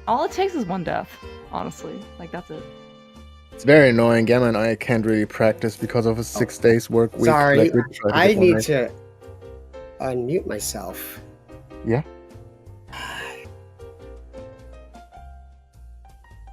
All it takes is one death, honestly. Like, that's it. It's very annoying. Gamma and I can't really practice because of a 6 days work week. Sorry, like I need to unmute myself. Yeah.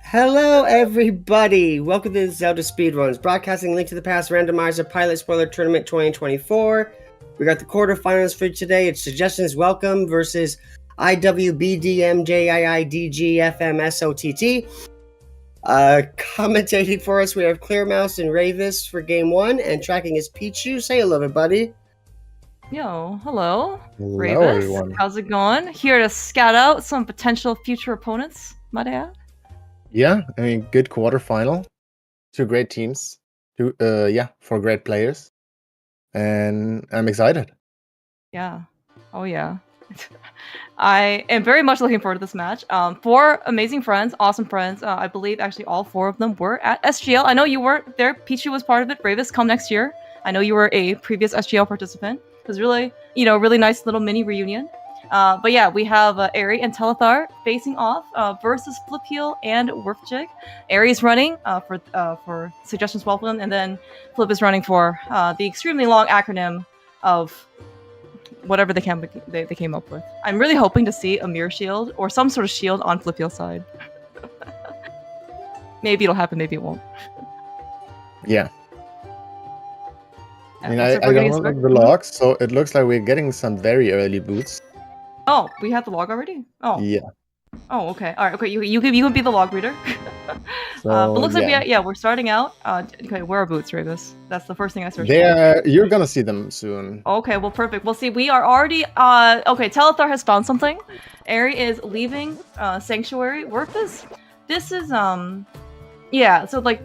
Hello, everybody. Welcome to Zelda Speedruns, broadcasting Link to the Past Randomizer Pilot Spoiler Tournament 2024. We got the quarterfinals for today. It's Suggestions Welcome versus IWBDMJIIDGFMSOTT. Commentating for us, we have Clearmouse and Ravis for game 1, and tracking is Pichu. Say hello, everybody. Yo, hello. Hello, Ravis, everyone. how's it going? Here to scout out some potential future opponents, might I add? Yeah, I mean, good quarterfinal. 2 great teams. For great players. And I'm excited. Yeah. Oh, yeah. I am very much looking forward to this match. 4 amazing friends, awesome friends. I believe actually all 4 of them were at SGL. I know you weren't there. Pichu was part of it. Ravis, come next year. I know you were a previous SGL participant. It was really, really nice little mini reunion. But yeah, we have Ari and Telethar facing off versus Flip and Werfjig. Ari is running for Suggestions Welcome, and then Flip is running for the extremely long acronym of whatever they came up with. I'm really hoping to see a mirror shield or some sort of shield on Flipheel's side. Maybe it'll happen, maybe it won't. Yeah. I mean, I don't look at the logs, so it looks like we're getting some very early boots. Oh, we have the log already? Oh. Yeah. Oh, okay. All right. Okay, you can be the log reader. But looks like we're starting out. Okay, where are boots, Ravis? That's the first thing I searched. You're gonna see them soon. Okay, well, perfect. We'll see. We are already. Okay, Telethar has found something. Ari is leaving Sanctuary. This is yeah. So like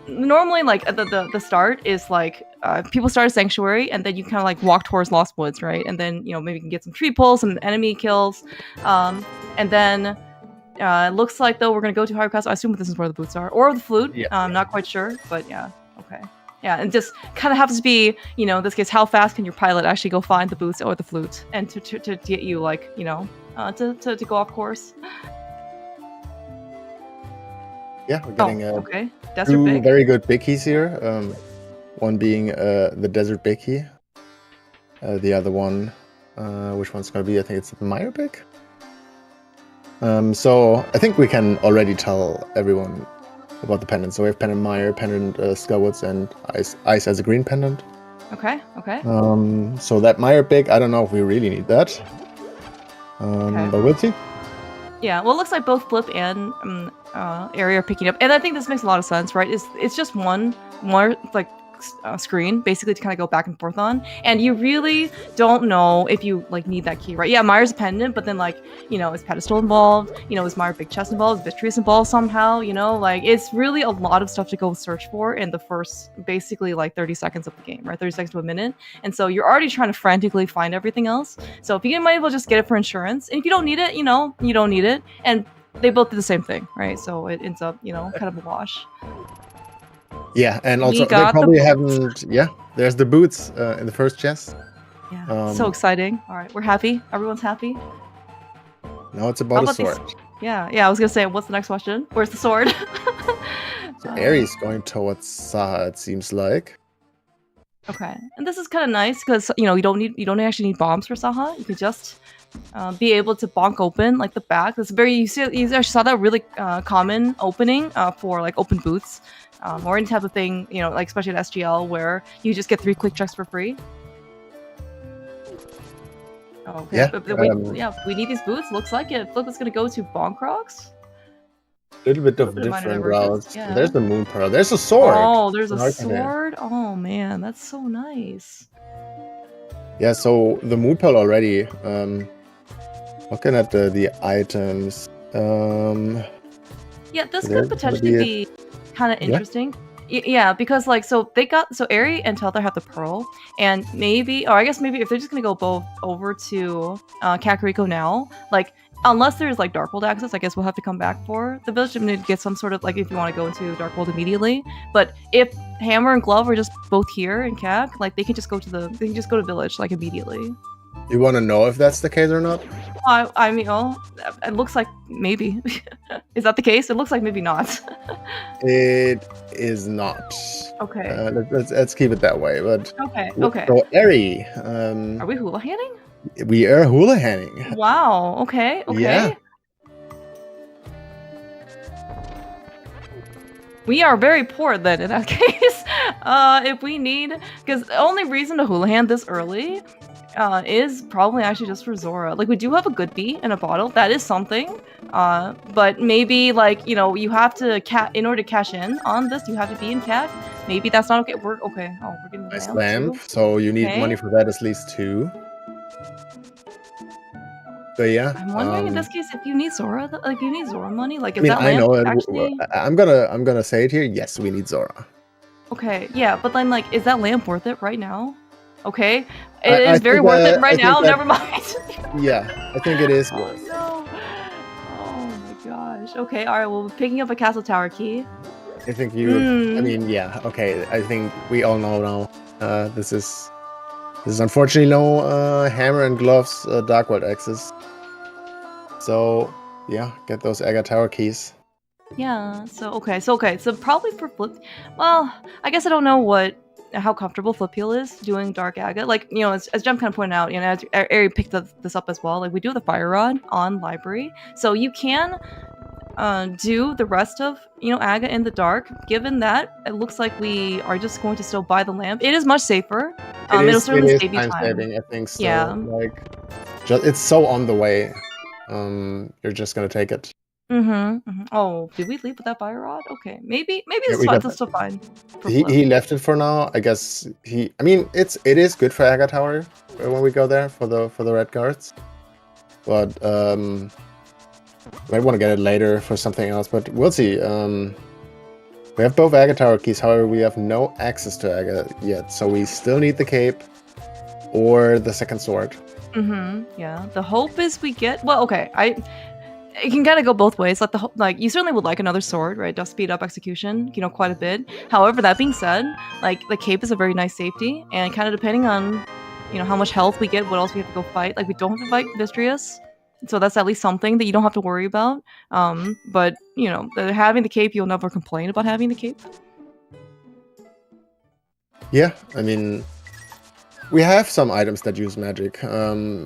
normally like the start is like people start a Sanctuary and then you kind of like walk towards Lost Woods, right? And then maybe you can get some tree pulls, some enemy kills, and then it looks like though we're gonna go to Higher Castle. I assume this is where the boots are, or the flute. Yeah. I'm not quite sure, but yeah. Okay. Yeah, and just kind of happens to be, in this case, how fast can your pilot actually go find the boots or the flute, and to get you like, to go off course. Yeah, we're getting okay. Desert 2 Big. very good bickies here. One being the Desert Bicky. The other one, which one's gonna be? I think it's the Meyer Bick. So I think we can already tell everyone about the pendants. So we have pendant Mire, pendant Skywoods, and Ice as a green pendant. Okay. So that Mire big, I don't know if we really need that. Okay. But we'll see. Yeah, well, it looks like both Flip and Airy are picking up, and I think this makes a lot of sense, right? It's just one more like screen basically to kind of go back and forth on, and you really don't know if you like need that key, right? Yeah, Mire's a pendant, but then like is Pedestal involved? Is Mire big chest involved? Is Vitreous involved somehow? Like it's really a lot of stuff to go search for in the first basically like 30 seconds of the game, right? 30 seconds to a minute, and so you're already trying to frantically find everything else. So if you might as well just get it for insurance, and if you don't need it, you don't need it, and they both do the same thing, right? So it ends up kind of a wash. Yeah, and We also they got the probably boots. haven't. Yeah, there's the boots in the first chest. Yeah, so exciting. All right, we're happy. Everyone's happy. Now it's about a these- sword. Yeah, I was gonna say, what's the next question? Where's the sword? So Aries going towards Saha, it seems like. Okay, and this is kind of nice because you don't actually need bombs for Saha. You could just be able to bonk open like the back. That's very you actually saw that really common opening for like open boots or any type of thing. Like especially at SGL where you just get 3 quick checks for free. Okay. Yeah, But we need these boots. Looks like it. Flip is gonna go to bonk rocks. A little bit of bit of minor different divergence, routes. yeah. There's the moon pearl. There's a sword. Oh, there's a An arc in there. sword. Oh man, that's so nice. Yeah, so the moon pearl already. Looking at the items. Yeah, this There- could potentially be kind of interesting. Yeah, because like so Airy and Telther have the pearl, and maybe if they're just gonna go both over to Kakariko now, like unless there's like Dark World access, I guess we'll have to come back for the village to get some sort of like if you want to go into Dark World immediately. But if Hammer and Glove are just both here in Kak, like they can just go to village like immediately. You want to know if that's the case or not? I mean, it looks like maybe. Is that the case? It looks like maybe not. It is not. Okay. Let's keep it that way. But Okay. So Airy, Are we hula hanning? we are hula hanning. Wow. Okay. Yeah. We are very poor then in that case. If we need, because the only reason to hula hand this early is probably actually just for Zora. Like we do have a good beat in a bottle. That is something. But maybe like you have to in order to cash in on this, you have to be in CAC. Maybe that's not okay. We're okay. Oh, we're getting Nice lamp lamp. too. So you need Okay. money for that at least 2. But yeah, I'm wondering in this case if you need Zora, like you need Zora money. Like I is mean, that I lamp know it. actually I'm gonna say it here. Yes, we need Zora. okay? Yeah, but then like, is that lamp worth it right now? Okay, it I is very think worth that- it right I think now. that- Never mind. Yeah, I think it is Oh worth. no! Oh my gosh. Okay, all right. Well, we're picking up a castle tower key. I think you. I mean, yeah. Okay, I think we all know now. This is unfortunately no Hammer and Gloves Dark World access. So yeah, get those Aga Tower keys. Yeah. So probably for Flip. Well, I guess I don't know how comfortable Flip Heel is doing Dark Aga. Like as Jem kind of pointed out, as Ari picked this up as well. Like we do the Fire Rod on Library, so you can do the rest of Aga in the dark. Given that it looks like we are just going to still buy the lamp, it is much safer. It'll certainly save you time. Saving, I think so. Yeah. Like, it's so on the way. You're just gonna take it. Oh, did we leave with that fire rod? Okay, maybe Yeah, this we is fine. got This is still fine. for He Flip. left it for now. I guess I mean, it is good for Aga Tower when we go there for the red guards. But might want to get it later for something else. But we'll see. We have both Aga Tower keys. However, we have no access to Aga yet, so we still need the cape or the second sword. Yeah. The hope is we get. Well, okay. It can kind of go both ways. Like you certainly would like another sword, right? Does speed up execution, quite a bit. However, that being said, like the cape is a very nice safety, and kind of depending on, how much health we get, what else we have to go fight. Like we don't have to fight Vistrius, so that's at least something that you don't have to worry about. But having the cape, you'll never complain about having the cape. Yeah, I mean, we have some items that use magic,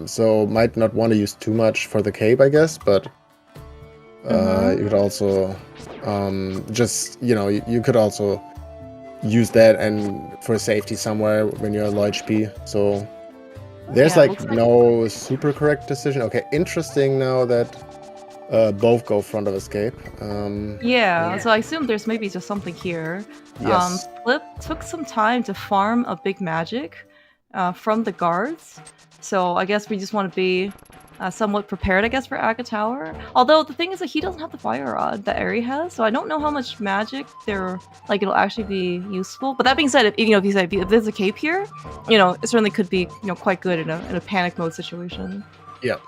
so might not want to use too much for the cape, I guess, but You could also just, you could also use that and for safety somewhere when you're low HP. So there's Yeah, like looks no super correct decision. Okay, interesting now that both go front of escape. Yeah, so I assume there's maybe just something here. Yes. Flip took some time to farm a big magic from the guards, so I guess we just want to be somewhat prepared, I guess, for Aga Tower. Although the thing is that he doesn't have the fire rod that Eri has, so I don't know how much magic it'll actually be useful. But that being said, if there's a cape here, it certainly could be quite good in a panic mode situation. Yeah.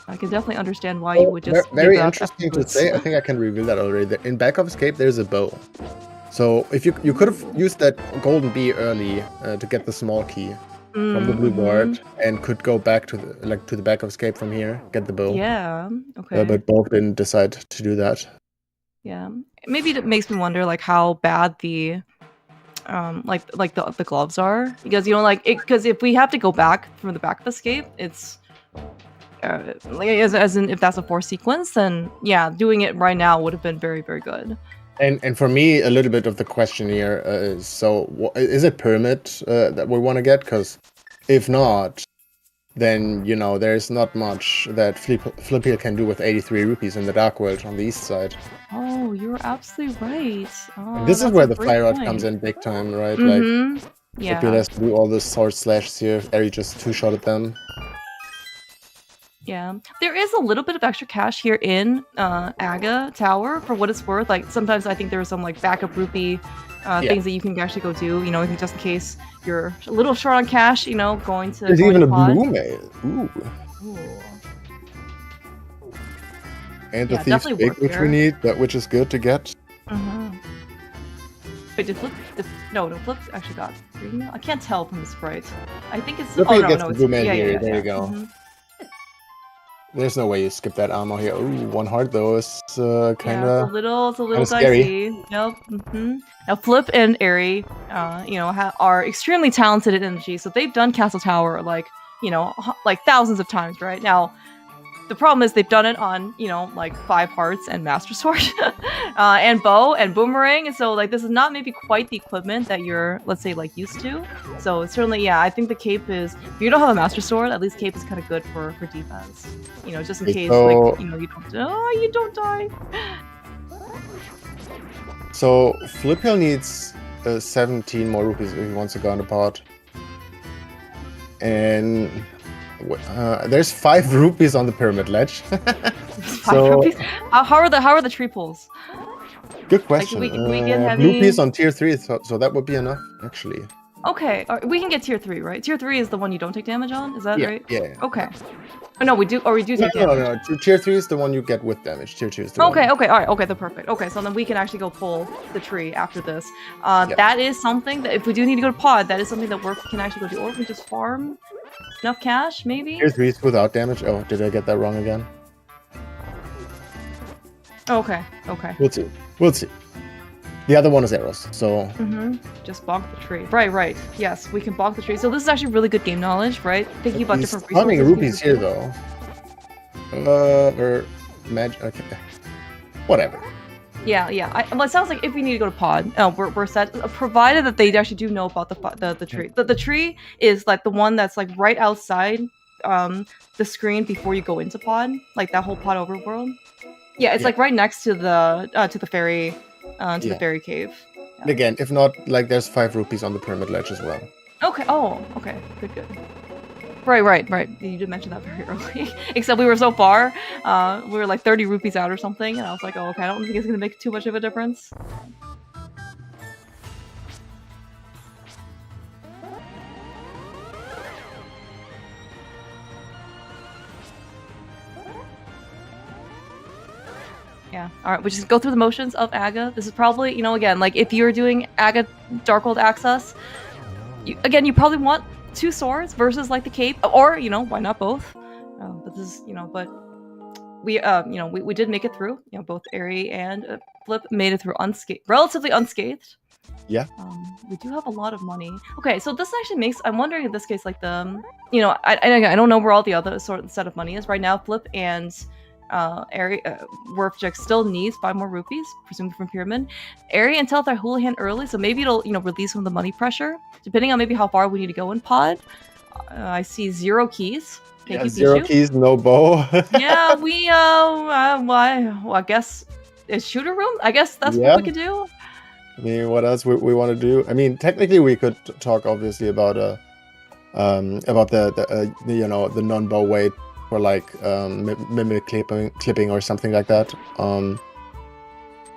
I can definitely understand why you would just very interesting to say. I think I can reveal that already. In back of escape, there's a bow. So if you could have used that golden bee early to get the small key from the blue board, and could go back to the back of escape from here, get the bow. Yeah. Okay. But both didn't decide to do that. Yeah. Maybe it makes me wonder how bad the the gloves are, because because if we have to go back from the back of escape, it's as in if that's a 4 sequence, then yeah, doing it right now would have been very, very good. And for me, a little bit of the question here is, so is it permit that we want to get? Because if not, then there's not much that Flip here can do with 83 rupees in the Dark World on the east side. Oh, you're absolutely right. Oh, this is where the fire rod comes in big time, right? Yeah. Flip has to do all the sword slashes here. Eri just two-shotted them. Yeah, there is a little bit of extra cash here in Aga Tower for what it's worth. Sometimes I think there are some backup rupee things that you can actually go do. Just in case you're a little short on cash. Going to. There's even a blue mail. Ooh. And the thief's big, which we need, which is good to get. Wait, did Flip? No, Flip actually got green mail. I can't tell from the sprite. I think it's. Flip gets the blue mail here. There you go. There's no way you skip that ammo here. Ooh, 1 heart though is kind of. It's a little dicey. Yep. Now Flip and Eri, are extremely talented at energy, so they've done Castle Tower thousands of times, right? Now, the problem is they've done it on 5 hearts and Master Sword, and bow and boomerang. So this is not maybe quite the equipment that you're, let's say, used to. So certainly, yeah, I think the cape is. If you don't have a Master Sword, at least cape is kind of good for defense. Just in case you don't die. So Flip Hill needs 17 more rupees if he wants to go on the pod. And there's 5 rupees on the pyramid ledge. 5 rupees? How are the tree pulls? Good question. We get heavy... Blue piece on tier 3, so that would be enough, actually. Okay, we can get tier 3, right? Tier 3 is the one you don't take damage on, is that right? Yeah. Okay. Oh, no, we do take damage. No. Tier 3 is the one you get with damage. Tier 2 is the one. Okay, alright, okay, they're perfect. Okay, so then we can actually go pull the tree after this. That is something that if we do need to go to pod, that is something that we can actually go do. Or we can just farm enough cash, maybe? Tier 3 is without damage. Oh, did I get that wrong again? Okay. We'll see. The other one is arrows, so... Just bonk the tree. Right. Yes, we can bonk the tree. So this is actually really good game knowledge, right? Thinking about different resources. Farming rupees here, though. Or... magic... Okay. Whatever. Yeah. Well, it sounds like if we need to go to pod, we're set. Provided that they actually do know about the tree. The tree is the one that's right outside the screen before you go into pod, that whole pod overworld. Yeah, it's right next to the fairy, the fairy cave. Yeah. Again, if not, there's 5 rupees on the pyramid ledge as well. Okay. Oh, okay. Good. Right. You did mention that very early. Except we were so far, we were 30 rupees out or something, and I was like, oh, okay, I don't think it's gonna make too much of a difference. Yeah. All right. We just go through the motions of Aga. This is probably, again, if you're doing Aga Dark World Access, you probably want 2 swords versus the cape, or why not both? But this is, but we did make it through. Both Eri and Flip made it through relatively unscathed. Yeah. We do have a lot of money. Okay, so this actually makes. I'm wondering in this case, like I don't know where all the other set of money is right now. Flip and Werfjek still needs 5 more rupees, presumably from Pyramid. Airy and Telethar Houlihan early, so maybe it'll release some of the money pressure, depending on maybe how far we need to go in Pod. I see 0 keys. Thank you, 0 Pichu. keys, no bow. Yeah, we I guess it's shooter room. I guess that's what we could do. I mean, what else we want to do? I mean, technically we could talk obviously about the non-bow weight for like mimic clipping or something like that.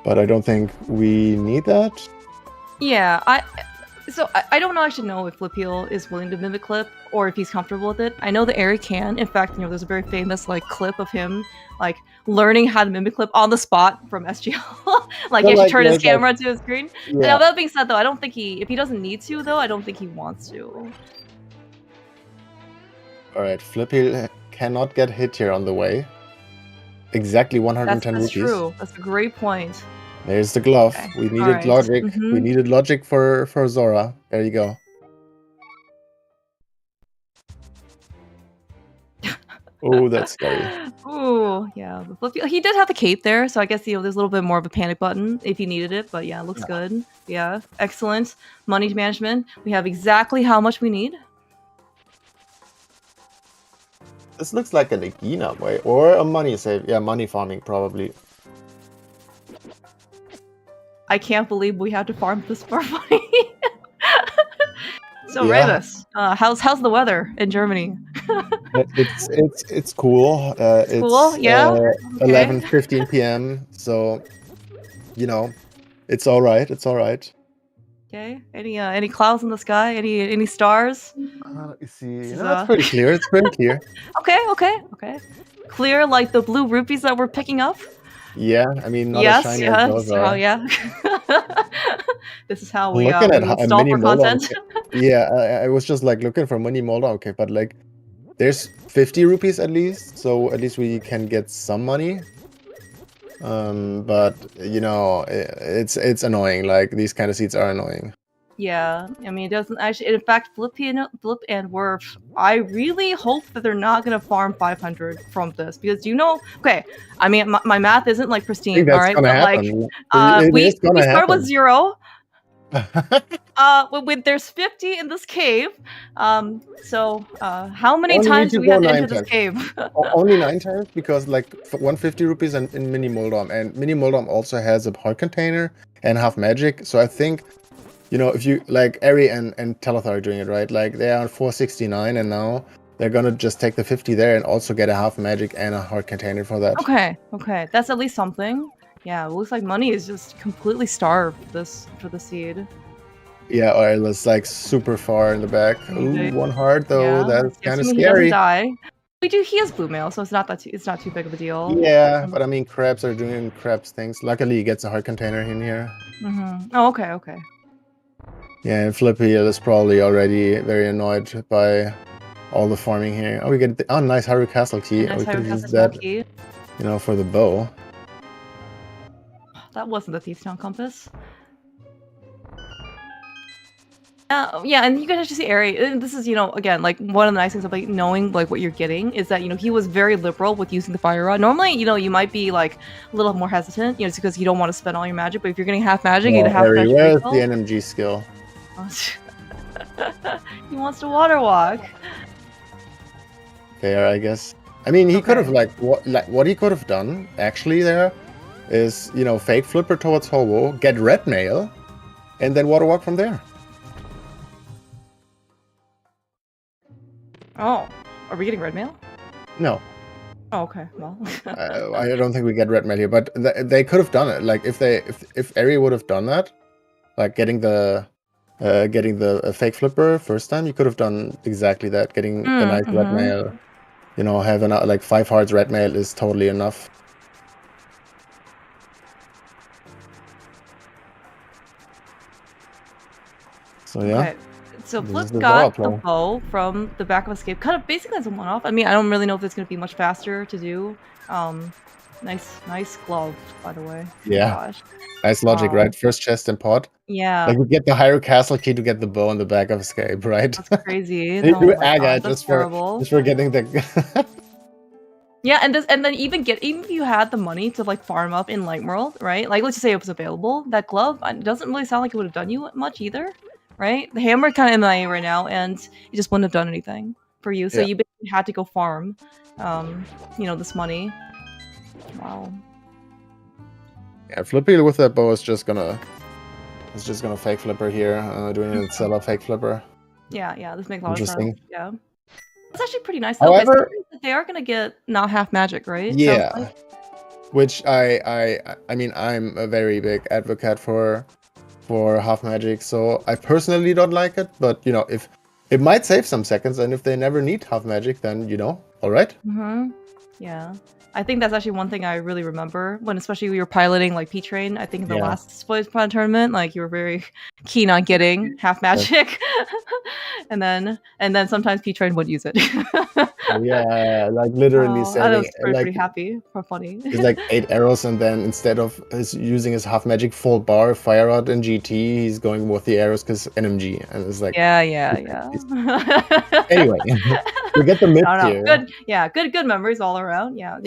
But I don't think we need that. Yeah, I don't actually know if Flipeel is willing to mimic clip or if he's comfortable with it. I know that Airy can. In fact, there's a very famous like clip of him like learning how to mimic clip on the spot from SGL. Like he actually turned his camera to his screen. Yeah. Now that being said, though, I don't think if he doesn't need to, though, I don't think he wants to. All right, Flipeel cannot get hit here on the way. Exactly 110 rupees. That's true. That's a great point. There's the glove. Okay. We needed logic. We needed logic for Zora. There you go. Oh, that's scary. Ooh, yeah. He did have the cape there, so I guess there's a little bit more of a panic button if he needed it. But yeah, it looks good. Yeah, excellent. Money management. We have exactly how much we need. This looks like an Egina way or a money save. Yeah, money farming probably. I can't believe we had to farm this for money. So Rebus, how's the weather in Germany? it's cool. It's cool, yeah. 11:15 p.m. So, it's all right. It's all right. Okay. Any clouds in the sky? Any stars? You see, it's pretty clear. It's pretty clear. Okay. Clear like the blue rupees that we're picking up. Yeah, I mean, not as shiny as those are. Oh, yeah. This is how we install for content. Yeah, I was just like looking for money molder. Okay, but like, there's 50 rupees at least, so at least we can get some money. But it's annoying. Like these kind of seeds are annoying. Yeah, I mean, it doesn't actually. In fact, Flip and Werf, I really hope that they're not gonna farm 500 from this because okay, I mean, my math isn't like pristine, all right? But like, we start with 0. There's 50 in this cave. So how many times do we have to enter this cave? Only 9 times because like 150 rupees in Mini Moldom, and Mini Moldom also has a heart container and half magic. So I think. If you like Airy and Telethar are doing it right, like they are on 469 and now they're gonna just take the 50 there and also get a half magic and a heart container for that. Okay, that's at least something. Yeah, it looks like money is just completely starved for the seed. Yeah, or it was like super far in the back. Ooh, 1 heart though. Yeah, that's kind of scary. He doesn't die. He has blue mail, so it's not too big of a deal. Yeah, but I mean, crabs are doing crabs things. Luckily, he gets a heart container in here. Oh, okay. Yeah, and Flipeel is probably already very annoyed by all the farming here. Oh, we get nice Haru Castle key. We could use that, key. For the bow. That wasn't the Thief's Town compass. Yeah, and you can actually see Airy. And this is, again, like one of the nice things about knowing like what you're getting is that he was very liberal with using the fire rod. Normally, you might be like a little more hesitant, just because you don't want to spend all your magic. But if you're getting half magic, you get half magic. Where's the NMG skill? He wants to water walk. Fair, I guess. I mean, he could have what he could have done actually there is fake flipper towards Hobo, get red mail, and then water walk from there. Oh, are we getting red mail? No. Oh, okay. Well, I don't think we get red mail here, but they could have done it. Like if Airy would have done that, like getting the fake flipper first time, you could have done exactly that. Getting the nice red mail, having like 5 hearts red mail is totally enough. So yeah. Okay. So Flip got the bow from the back of Escape, kind of basically as a one-off. I mean, I don't really know if it's going to be much faster to do. Nice glove, by the way. Yeah. Gosh. Nice logic, Wow. right? First chest and pod. Yeah. Like, you get the Hyrule Castle key to get the bow on the back of Escape, right? That's crazy. And you Oh do my Aga god, that's terrible. just for getting the... Yeah, and then even if you had the money to like farm up in Light World, right? Like let's just say it was available, that glove doesn't really sound like it would have done you much either, right? The hammer kind of MIA right now, and it just wouldn't have done anything for you. So Yeah. you basically had to go farm, this money. Wow. Yeah, Flippy with that bow is just gonna fake flipper here, doing a Zelda fake flipper. Yeah, this makes a lot of sense. Interesting. Yeah. It's actually pretty nice. Okay, However, so they are gonna get not half magic, right? yeah, Sounds like. which I mean, I'm a very big advocate for half magic, so I personally don't like it. But you know, if it might save some seconds, and if they never need half magic, then you know, all right. Yeah. I think that's actually one thing I really remember when, especially we were piloting like P-Train. I think in the last Spoilers Pod tournament, like you were very keen on getting half magic, and then sometimes P-Train would use it. Yeah, like literally I saving was pretty happy for funny. It's like 8 arrows, and then instead of using his half magic full bar fire rod in GT, he's going with the arrows because NMG, and it's like yeah. Anyway, we get the mid here. Good memories all around. Yeah.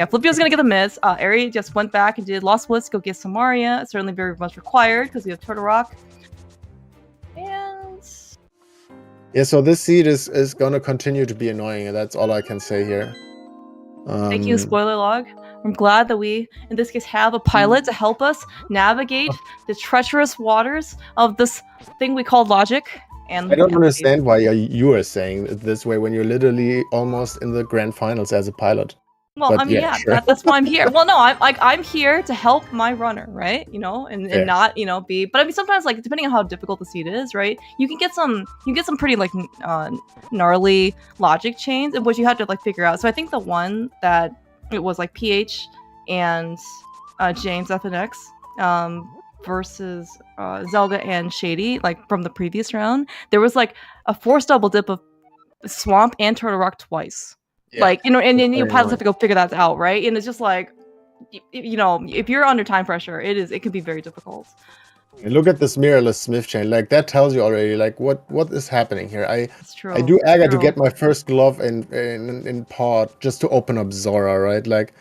Flippio's gonna get the miss. Ari just went back and did Lost Woods to go get some Maria. It's certainly very much required because we have Turtle Rock. And yeah, so this seed is gonna continue to be annoying, and that's all I can say here. Thank you, spoiler log. I'm glad that we, in this case, have a pilot to help us navigate the treacherous waters of this thing we call logic. And I don't understand why you are saying it this way when you're literally almost in the grand finals as a pilot. Well, but I mean, sure. that's why I'm here. Well, no, I'm here to help my runner, right? You know, and not, be. But I mean, sometimes, like, depending on how difficult the seed is, right? You can get some pretty like gnarly logic chains, in which you have to like figure out. So I think the one that it was like PH and James FNX versus Zelda and Shady, like from the previous round, there was like a forced double dip of Swamp and Turtle Rock twice. Yeah. Like, and then you pilots have to go figure that out, right? And it's just like, if you're under time pressure, it can be very difficult. And look at this mirrorless Smith chain. Like, that tells you already, like, what is happening here. I true. do Aga to get my first glove in pod just to open up Zora, right? Like,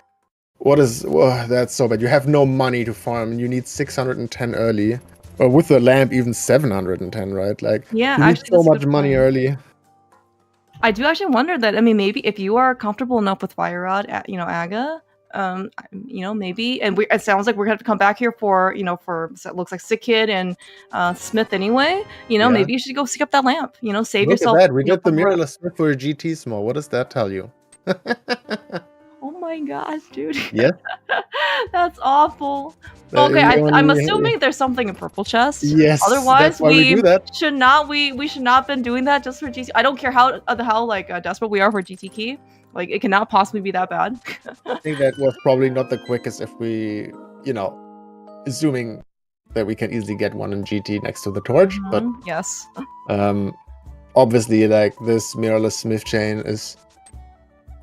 that's so bad. You have no money to farm, and you need 610 early. Or with the lamp, even 710, right? Like, yeah, you need so much money early. I do actually wonder that. I mean, maybe if you are comfortable enough with Fire Rod, Aga, maybe, and it sounds like we're gonna have to come back here for, so it looks like Sick Kid and Smith anyway. Maybe you should go stick up that lamp. Save yourself. Look at that. We get the mirrorless Smith for a GT small. What does that tell you? Oh my gosh, dude. Yeah. That's awful. Okay, I'm assuming there's something in purple chest. Yes. Otherwise, we should not. We should not been doing that just for GT. I don't care how desperate we are for GT key. Like, it cannot possibly be that bad. I think that was probably not the quickest if we, assuming that we can easily get one in GT next to the torch. But yes. Obviously, like, this mirrorless Smith chain is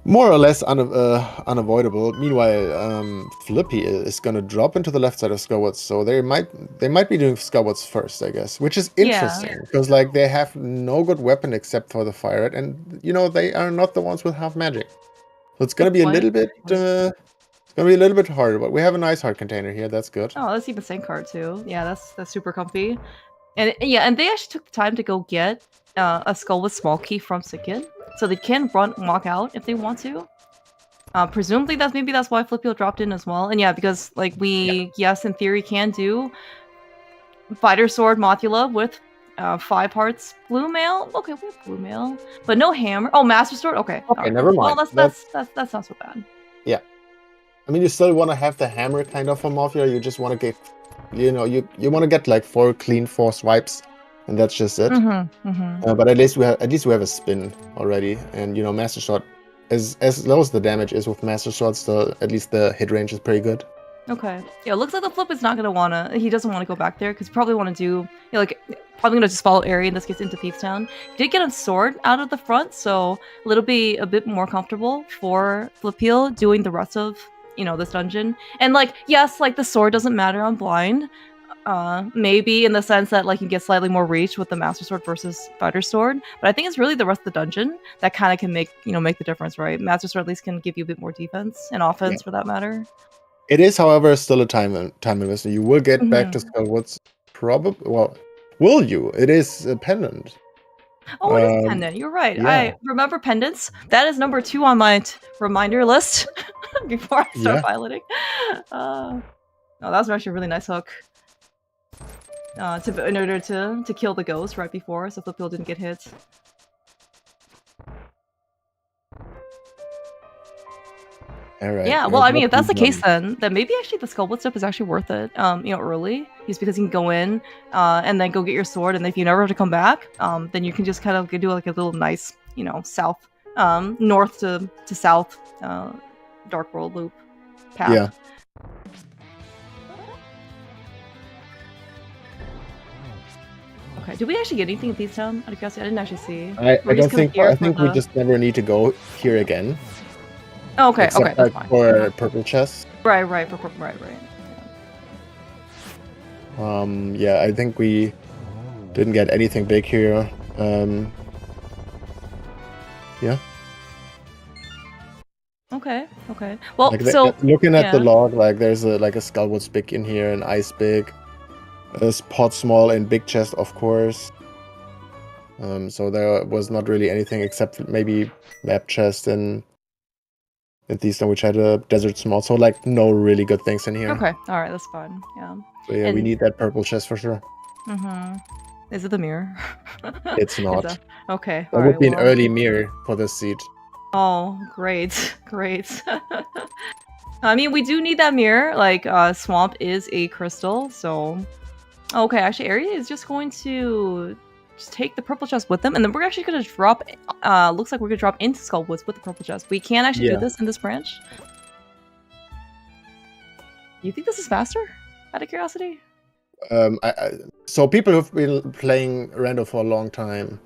more or less unavoidable. Meanwhile, Flippy is gonna drop into the left side of Skywards, so they might be doing Skywards first, I guess, which is interesting because like they have no good weapon except for the fire, and they are not the ones with half magic, so it's gonna be a little bit. It's gonna be a little bit harder, but we have a nice heart container here. That's good. Oh, let's see the same card too. Yeah, that's super comfy, and they actually took the time to go get a skull with small key from Sikin. So they can walk out if they want to. Presumably that's why Flippio dropped in as well. And yeah, because like yes, in theory can do Fighter Sword Mothula with 5 hearts blue mail. Okay, we have blue mail, but no hammer. Oh, Master Sword. Okay. Okay, never mind. Well, that's not so bad. Yeah, I mean, you still want to have the hammer kind of for Mothula. You just want to get, you want to get like 4 clean force wipes. And that's just it. But at least we have a spin already, and Master Sword, as low as the damage is with Master Sword, still at least the hit range is pretty good. Okay. Yeah, it looks like the flip is not gonna wanna. He doesn't want to go back there because probably want to do, like, probably gonna just follow Airy in this case into Thief Town. He did get a sword out of the front, so it'll be a bit more comfortable for Flipeel doing the rest of, this dungeon. And like, yes, like the sword doesn't matter on blind. Maybe in the sense that like you get slightly more reach with the Master Sword versus Fighter Sword, but I think it's really the rest of the dungeon that kind of can make the difference, right? Master Sword at least can give you a bit more defense and offense for that matter. It is, however, still a time investment. You will get back to Skullwoods probably. Well, will you? It is a pendant. Oh, it is pendant. You're right. Yeah. I remember pendants. That is number 2 on my reminder list before I start piloting. Oh, that was actually a really nice hook. In order to kill the ghost right before, so Flipeel didn't get hit. Alright, yeah, well, I mean, if that's the case, then maybe actually the Skullwood step is actually worth it. Early, just because you can go in, and then go get your sword, and if you never have to come back, then you can just kind of do like a little nice, south, north to south, Dark World loop path. Yeah. Okay, did we actually get anything at Thief Town? I didn't actually see. I don't think. I think we just never need to go here again. Oh, okay, Except, okay, that's fine. For purple chest. Right. Yeah, I think we didn't get anything big here. Yeah. Okay. Well, like so looking at the log, like there's a Skullwood's big in here, an ice big, a pot small, and big chest, of course. So there was not really anything except maybe map chest and these, which had a desert small. So like no really good things in here. Okay, all right, that's fine. Yeah. So yeah, we need that purple chest for sure. Is it the mirror? It's not. Okay. That would be an early mirror for this seed. Oh, great. I mean, we do need that mirror. Like, Swamp is a crystal, so... Okay, actually, Area is just going to just take the purple chest with them, and then we're actually going to drop... looks like we're going to drop into Skullwoods with the purple chest. We can actually do this in this branch. You think this is faster? Out of curiosity? So people who've been playing Rando for a long time,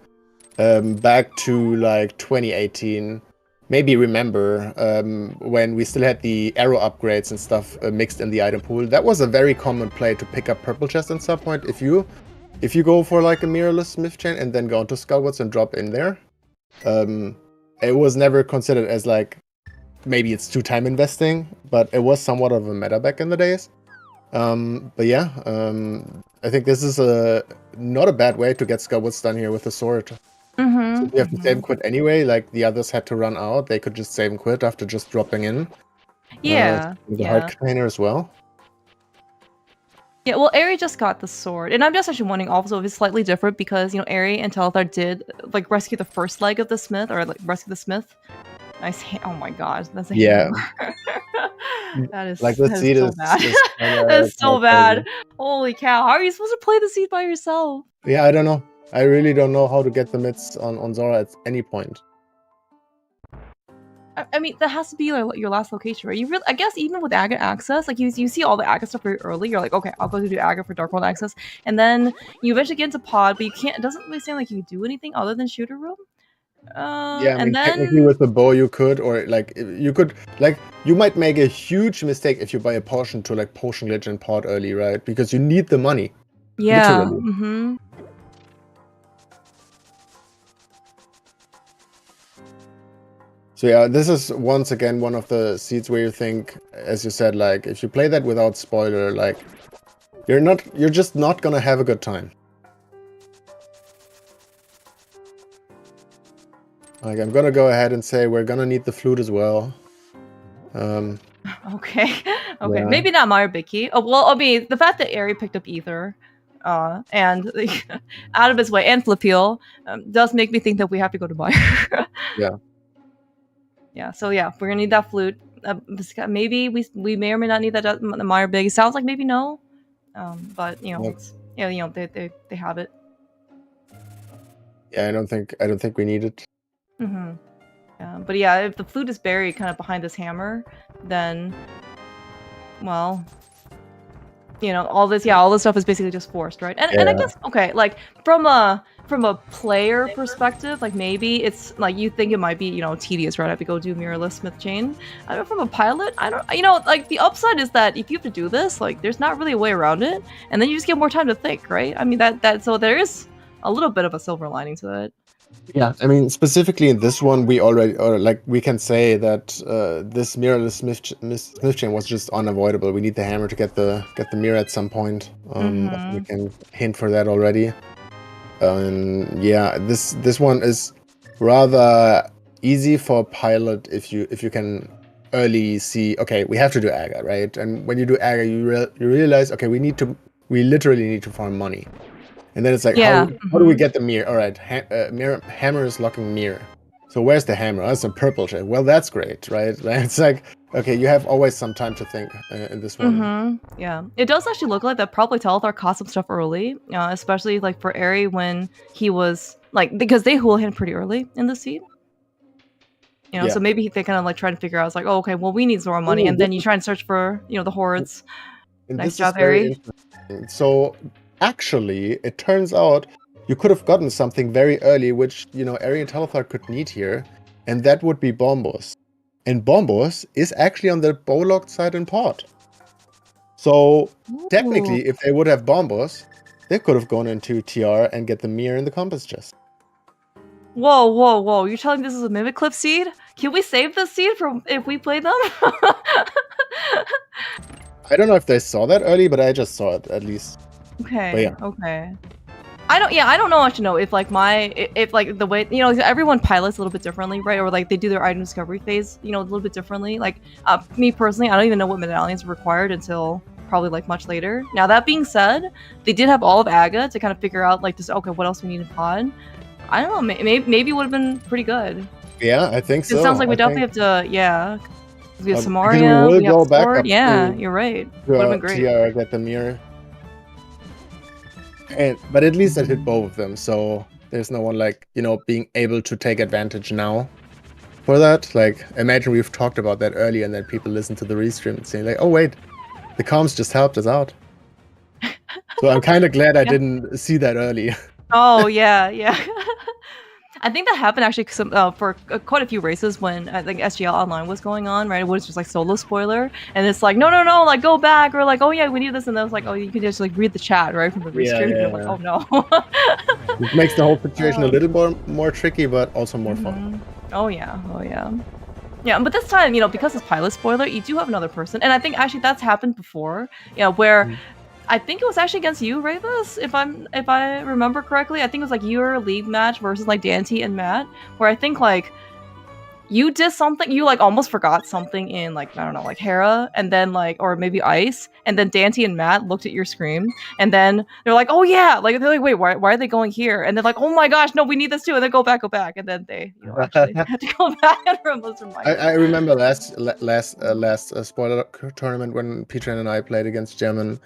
back to like 2018, maybe remember when we still had the arrow upgrades and stuff mixed in the item pool. That was a very common play to pick up purple chest at some point. If you go for like a mirrorless smith chain and then go into Skullwoods and drop in there, it was never considered as like maybe it's too time investing, but it was somewhat of a meta back in the days. But yeah, I think this is not a bad way to get Skullwoods done here with the sword. So we have to save and quit anyway. Like the others had to run out, they could just save and quit after just dropping in. The hard container as well. Yeah, well, Airy just got the sword, and I'm just actually wondering also if it's slightly different because Airy and Telethar did like rescue the first leg of the smith, or like rescue the smith. Nice. Oh my god, that's a hammer. That is like the seed so bad. That's so bad. Holy cow! How are you supposed to play the seed by yourself? Yeah, I don't know. I really don't know how to get the mids on Zora at any point. I mean, that has to be like your last location, right? You really, I guess, even with Aga access, like you see all the Aga stuff very early. You're like, okay, I'll go to do Aga for Dark World access, and then you eventually get into Pod, but you can't. It doesn't really seem like you can do anything other than Shooter Room. Yeah, I mean, technically with the bow you could, or like you could, like you might make a huge mistake if you buy a potion to like Potion Glitch and Pod early, right? Because you need the money. Yeah. Literally. So yeah, this is once again one of the seeds where you think, as you said, like if you play that without spoiler, like you're just not gonna have a good time. Like I'm gonna go ahead and say we're gonna need the flute as well. Okay. Yeah. Maybe not Meyer Big Key. Oh well, I mean the fact that Airy picked up Ether, and out of his way, and Flipeel, does make me think that we have to go to Meyer. Yeah. So yeah, we're gonna need that flute. Maybe we may or may not need that the Meyer Big. It sounds like maybe no, but they have it. Yeah, I don't think we need it. Yeah, but yeah, if the flute is buried kind of behind this hammer, then well, all this stuff is basically just forced, right? And I guess, okay, like from a player perspective, like maybe it's like you think it might be tedious, right? I have to go do mirrorless smith chain. I don't know, from a pilot, I don't, like the upside is that if you have to do this, like there's not really a way around it, and then you just get more time to think, right? I mean that so there is a little bit of a silver lining to it. Yeah, I mean, specifically in this one, we already, or like, we can say that this mirrorless smith chain was just unavoidable. We need the hammer to get the mirror at some point. We can hint for that already. And yeah, this one is rather easy for pilot if you can early see, okay, we have to do Aga, right? And when you do Aga, you realize, okay, we literally need to farm money. And then it's like, how do we get the mirror? All right, hammer is locking mirror. So where's the hammer? Oh, it's a purple shade. Well, that's great, right? It's like, okay, you have always some time to think in this one. Yeah, it does actually look like that probably Telethar caught some stuff early, especially like for Ari when he was like, because they hula-hand pretty early in the seed. So maybe they kind of like try to figure out, it's like, oh, okay, well, we need some more money, and then you try and search for the hordes. Nice job, Ari. So actually, it turns out you could have gotten something very early, which, Ari and Telethar could need here, and that would be Bombos. And Bombos is actually on the bow-locked side in pot. So, technically, if they would have Bombos, they could have gone into TR and get the mirror in the compass chest. Whoa. You're telling me this is a Mimic Clip seed? Can we save this seed for if we play them? I don't know if they saw that early, but I just saw it, at least. Okay. Okay. I don't know actually if like the way everyone pilots a little bit differently, right? Or like they do their item discovery phase, a little bit differently. Like me personally, I don't even know what medallions are required until probably like much later. Now that being said, they did have all of Aga to kind of figure out like this. Okay, what else we need in pod? I don't know. Maybe it would have been pretty good. Yeah, I think so. It sounds like we definitely have to. Yeah. We have Samaria. We will go back up. Yeah, you're right. Would have been great. TR, get the mirror. But at least I hit both of them, so there's no one like, being able to take advantage now for that. Like, imagine we've talked about that earlier and then people listen to the restream and say like, oh wait, the comms just helped us out. So I'm kind of glad I didn't see that early. Oh, yeah. I think that happened actually for quite a few races when I think SGL Online was going on, right? It was just like solo spoiler, and it's like, no, like go back, or like, oh yeah, we need this, and then it's like, oh, you can just like read the chat right from the restream. Yeah. Like, oh no. It makes the whole situation a little more tricky, but also more fun. Oh yeah. Yeah, but this time, because it's pilot spoiler, you do have another person, and I think actually that's happened before, where. I think it was actually against you, Ravis, if I remember correctly. I think it was like your league match versus like Dante and Matt, where I think like you did something, you like almost forgot something in like, I don't know, like Hera, and then like, or maybe Ice, and then Dante and Matt looked at your screen, and then they're like, oh yeah, like they're like, wait, why are they going here? And they're like, oh my gosh, no, we need this too, and then go back, and then they actually had to go back and remove some. I remember last spoiler tournament when Peter and I played against German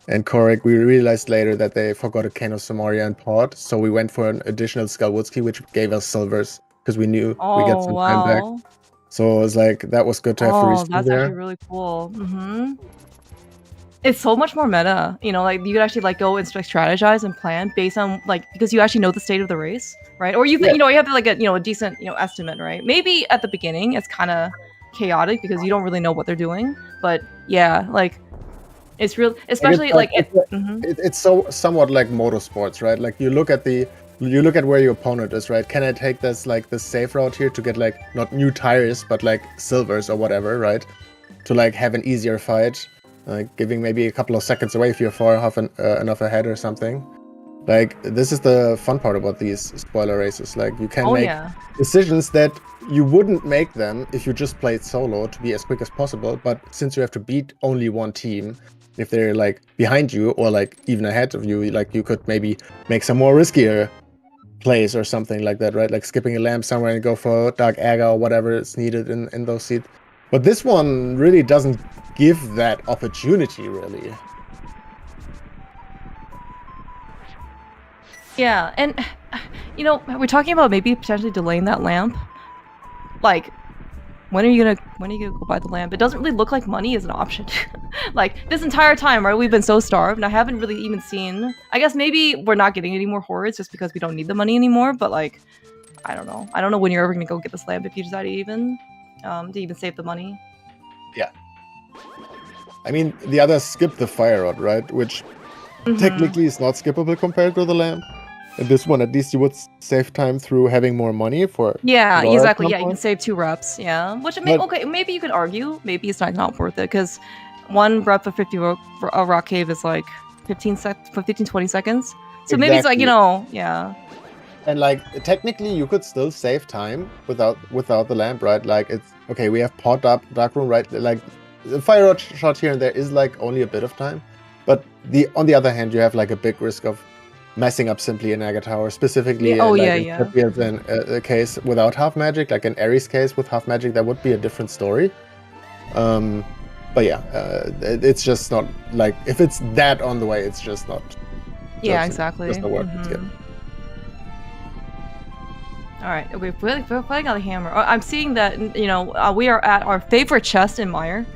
and Korek, we realized later that they forgot a Kano Samaria and Pod, so we went for an additional Skalwutski, which gave us silvers, because we knew we get some time back. So it was like, that was good to have the restream that's there. Actually really cool. It's so much more meta, like you could actually like go and strategize and plan based on like, because you actually know the state of the race, right? Or you think, you have like a decent, estimate, right? Maybe at the beginning it's kind of chaotic because you don't really know what they're doing, but yeah, like, it's real, especially it's so somewhat like motorsports, right? Like you look at where your opponent is, right? Can I take this like the safe route here to get like not new tires but like silvers or whatever, right? To like have an easier fight, like giving maybe a couple of seconds away if you're far enough ahead or something. Like this is the fun part about these spoiler races. Like you can make decisions that you wouldn't make them if you just played solo to be as quick as possible. But since you have to beat only one team, if they're like behind you or like even ahead of you, like you could maybe make some more riskier plays or something like that, right? Like skipping a lamp somewhere and go for Dark Aga or whatever is needed in those seats. But this one really doesn't give that opportunity, really. Yeah, and we're talking about maybe potentially delaying that lamp. Like, when are you gonna go buy the lamp? It doesn't really look like money is an option. Like this entire time, right? We've been so starved, and I haven't really even seen. I guess maybe we're not getting any more hordes just because we don't need the money anymore. But like, I don't know. I don't know when you're ever gonna go get this lamp if you decide to even save the money. Yeah. I mean, the others skip the fire rod, right? Which technically is not skippable compared to the lamp. And this one, at least you would save time through having more money for. Yeah, Laura exactly. Yeah, you point. can save 2 reps. Yeah, which But- okay, maybe you could argue maybe it's not worth it because 1 rep of 50 a rock cave is like 15 20 seconds. So maybe it's like, you know, yeah. And like technically you could still save time without the lamp, right? Like it's okay, we have pot up dark room, right? Like the fire rod shot here and there is like only a bit of time. But on the other hand, you have like a big risk of messing up simply an Aga Tower, specifically in a case without half magic, like an Ares case with half magic, that would be a different story. But yeah, it's just not like if it's that on the way, it's just not. Yeah, exactly. Just not worth it. All right, okay, we're playing on the hammer. I'm seeing that, you know, we are at our favorite chest in Mire,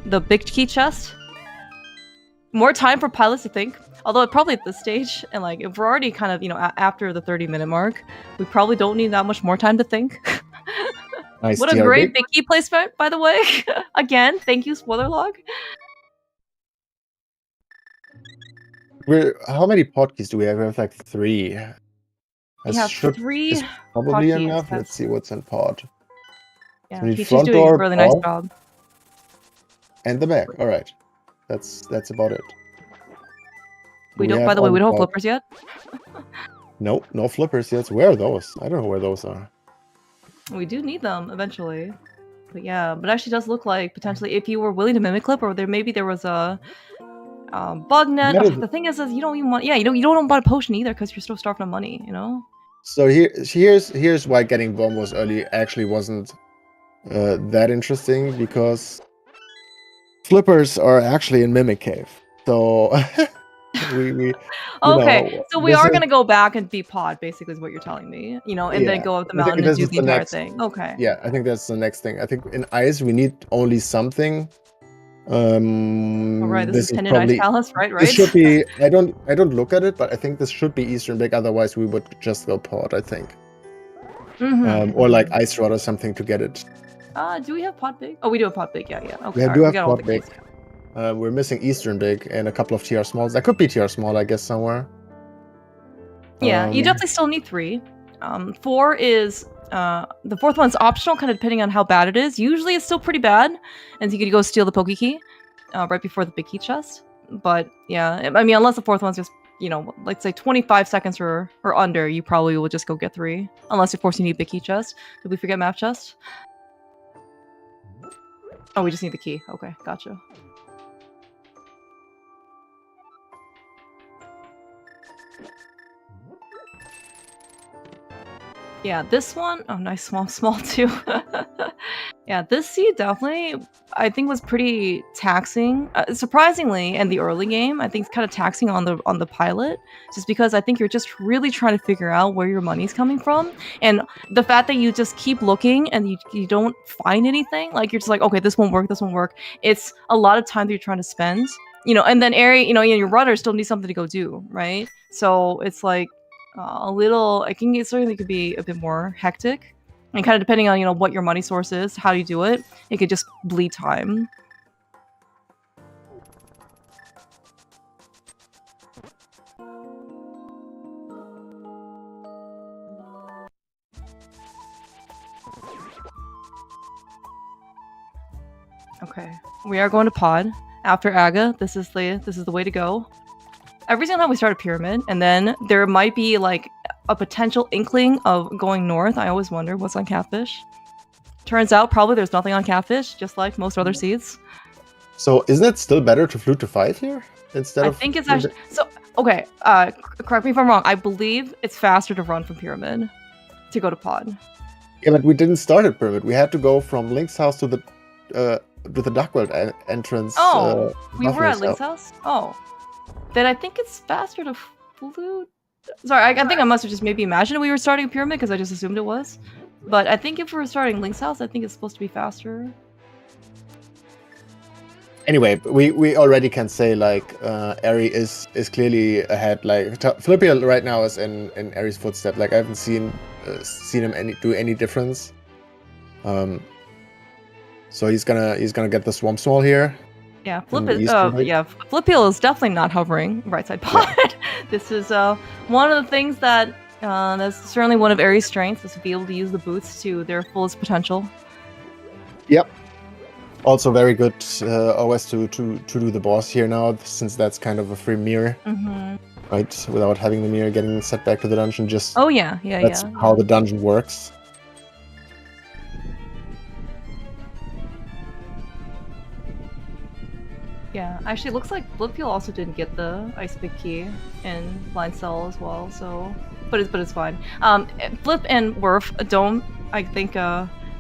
the big key chest. More time for pilots to think. Although probably at this stage, and like if we're already kind of, you know, after the 30-minute mark, we probably don't need that much more time to think. Nice. What a great big key placement, by the way. Again, thank you, spoiler log. How many pod keys do we have? We have like 3. We have 3. Probably pod enough. keys. Let's see what's in pod. Yeah, So we need Peachy's front doing door, a really nice pod, job. and the back. All right, that's about it. We don't. By the way, we don't have flippers yet. Nope, no flippers yet. Where are those? I don't know where those are. We do need them eventually. But yeah, but it actually does look like potentially if you were willing to mimic clip, or there was a bug net. The thing is you don't even want. Yeah, you don't want a potion either because you're still starving on money. You know. So here's why getting bombos early actually wasn't that interesting, because flippers are actually in Mimic Cave. So we okay, so we are gonna go back and be pod, basically, is what you're telling me. You know, and then go up the mountain and do the entire thing. Okay. Yeah, I think that's the next thing. I think in ice we need only something. Right, this is Tendon Ice Palace, right? This should be. I don't look at it, but I think this should be Eastern Big. Otherwise, we would just go pod, I think. Or like Ice Rod or something to get it. Do we have pod big? Oh, we do have pod big. Yeah. Okay. We do have pod big. We're missing Eastern Big and a couple of TR smalls. That could be TR small, I guess, somewhere. Yeah, you definitely still need 3. 4 is the 4th one's optional, kind of depending on how bad it is. Usually it's still pretty bad, and so you could go steal the Poke Key right before the big key chest. But yeah, I mean, unless the 4th one's just, you know, let's say 25 seconds or under, you probably will just go get 3. Unless, of course, you need big key chest. Did we forget map chest? Oh, we just need the key. Okay, gotcha. Yeah, this one, oh, nice, small too. Yeah, this seed definitely, I think, was pretty taxing. Surprisingly, in the early game, I think it's kind of taxing on the pilot, just because I think you're just really trying to figure out where your money's coming from, and the fact that you just keep looking and you don't find anything, like you're just like, okay, this won't work. It's a lot of time that you're trying to spend, you know, and then your rudder still needs something to go do, right? So it's like. A little, I think it certainly could be a bit more hectic, and kind of depending on, you know, what your money source is, how you do it, it could just bleed time. Okay, we are going to pod after Aga. This is the way to go. Every single time we start a pyramid, and then there might be like a potential inkling of going north. I always wonder what's on Catfish. Turns out probably there's nothing on Catfish, just like most other seeds. So isn't it still better to flute to 5 here instead of? I think it's actually so. Okay, correct me if I'm wrong. I believe it's faster to run from pyramid to go to pod. Yeah, but we didn't start at pyramid. We had to go from Link's house to the Dark World entrance. Oh, we were at Link's house. Oh. Then I think it's faster to flute. Sorry, I think I must have just maybe imagined we were starting a pyramid because I just assumed it was. But I think if we were starting Link's house, I think it's supposed to be faster. Anyway, we already can say like Eri is clearly ahead. Like Flippy right now is in Eri's footstep. Like I haven't seen him do any difference. So he's gonna get the Swamp Small here. Yeah, in the Eastern League. Flipeel is definitely not hovering right side pod. Yeah. This is one of the things that that's certainly one of Eri's strengths, is to be able to use the boots to their fullest potential. Yep. Also very good always to do the boss here now, since that's kind of a free mirror, right? Without having the mirror getting set back to the dungeon. Just that's how the dungeon works. Yeah, actually, it looks like Flipeel also didn't get the Ice Big Key in Blind Cell as well. So, but it's fine. Flip and Werf don't, I think,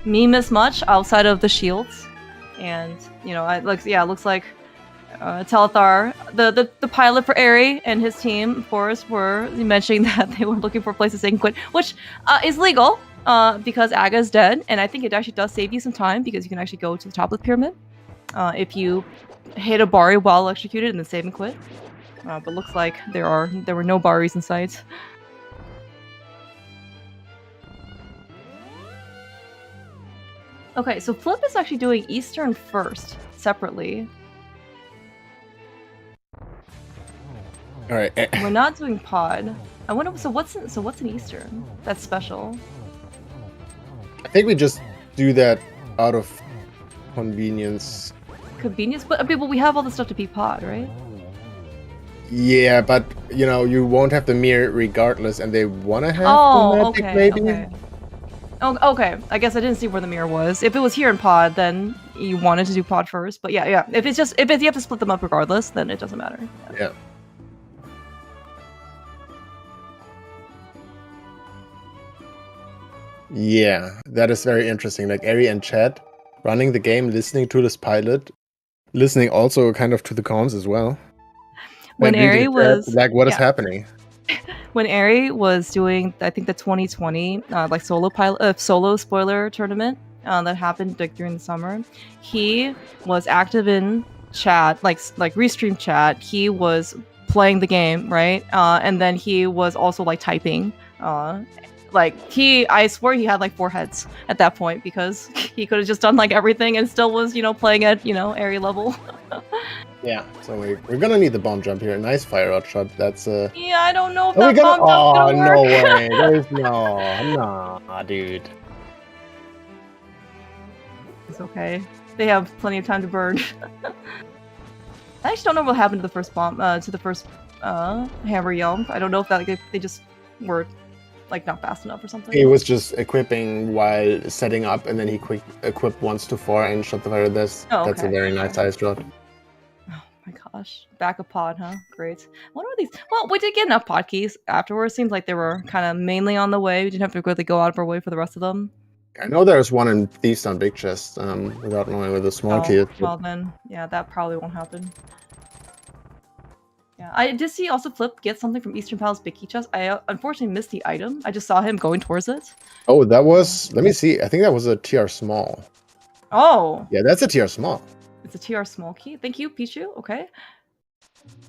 meme as much outside of the shields. And it looks like Talithar, the pilot for Eri and his team, of course, were mentioning that they were looking for places they can quit, which is legal because Aga is dead, and I think it actually does save you some time because you can actually go to the top of the pyramid if you hit a Bari while executed and then save and quit. But looks like there were no Baris in sight. Okay, so Flip is actually doing Eastern first, separately. All right. We're not doing Pod. I wonder. So what's in Eastern? That's special. I think we just do that out of convenience. Convenience, but we have all the stuff to beat Pod, right? Yeah, but you won't have the mirror regardless, and they want to have the magic, maybe. Okay. Oh, okay. I guess I didn't see where the mirror was. If it was here in Pod, then you wanted to do Pod first. But yeah. If you have to split them up regardless, then it doesn't matter. Yeah. Yeah, that is very interesting. Like Eri and Chad running the game, listening to this pilot, listening also kind of to the comms as well. When Eri was like, what is happening? When Eri was doing, I think, the 2020 like solo spoiler tournament that happened during the summer, he was active in chat, like restream chat. He was playing the game, right? And then he was also like typing. I swear he had like 4 heads at that point because he could have just done like everything and still was, playing at, Eri level. Yeah, so we're gonna need the bomb jump here. Nice fire out shot. That's Yeah, I don't know if that bomb jump's gonna work. No way. There's no, dude. It's okay. They have plenty of time to burn. I actually don't know what happened to the first bomb, to the first hammer yelp. I don't know if they just were like not fast enough or something. He was just equipping while setting up, and then he equipped once to 4 and shot the fire. That's a very nice ice shot. My gosh, back a pod, huh? Great. What are these? Well, we did get enough pod keys afterwards. Seems like they were kind of mainly on the way. We didn't have to really go out of our way for the rest of them. I know there's one in Thieves on Big Chest, without knowing where the small key is. Well then, yeah, that probably won't happen. Yeah, I did see also Flip get something from Eastern Palace Big Key Chest. I unfortunately missed the item. I just saw him going towards it. Oh, that was, let me see. I think that was a TR small. Oh. Yeah, that's a TR small. It's a TR small key. Thank you, Pichu. Okay.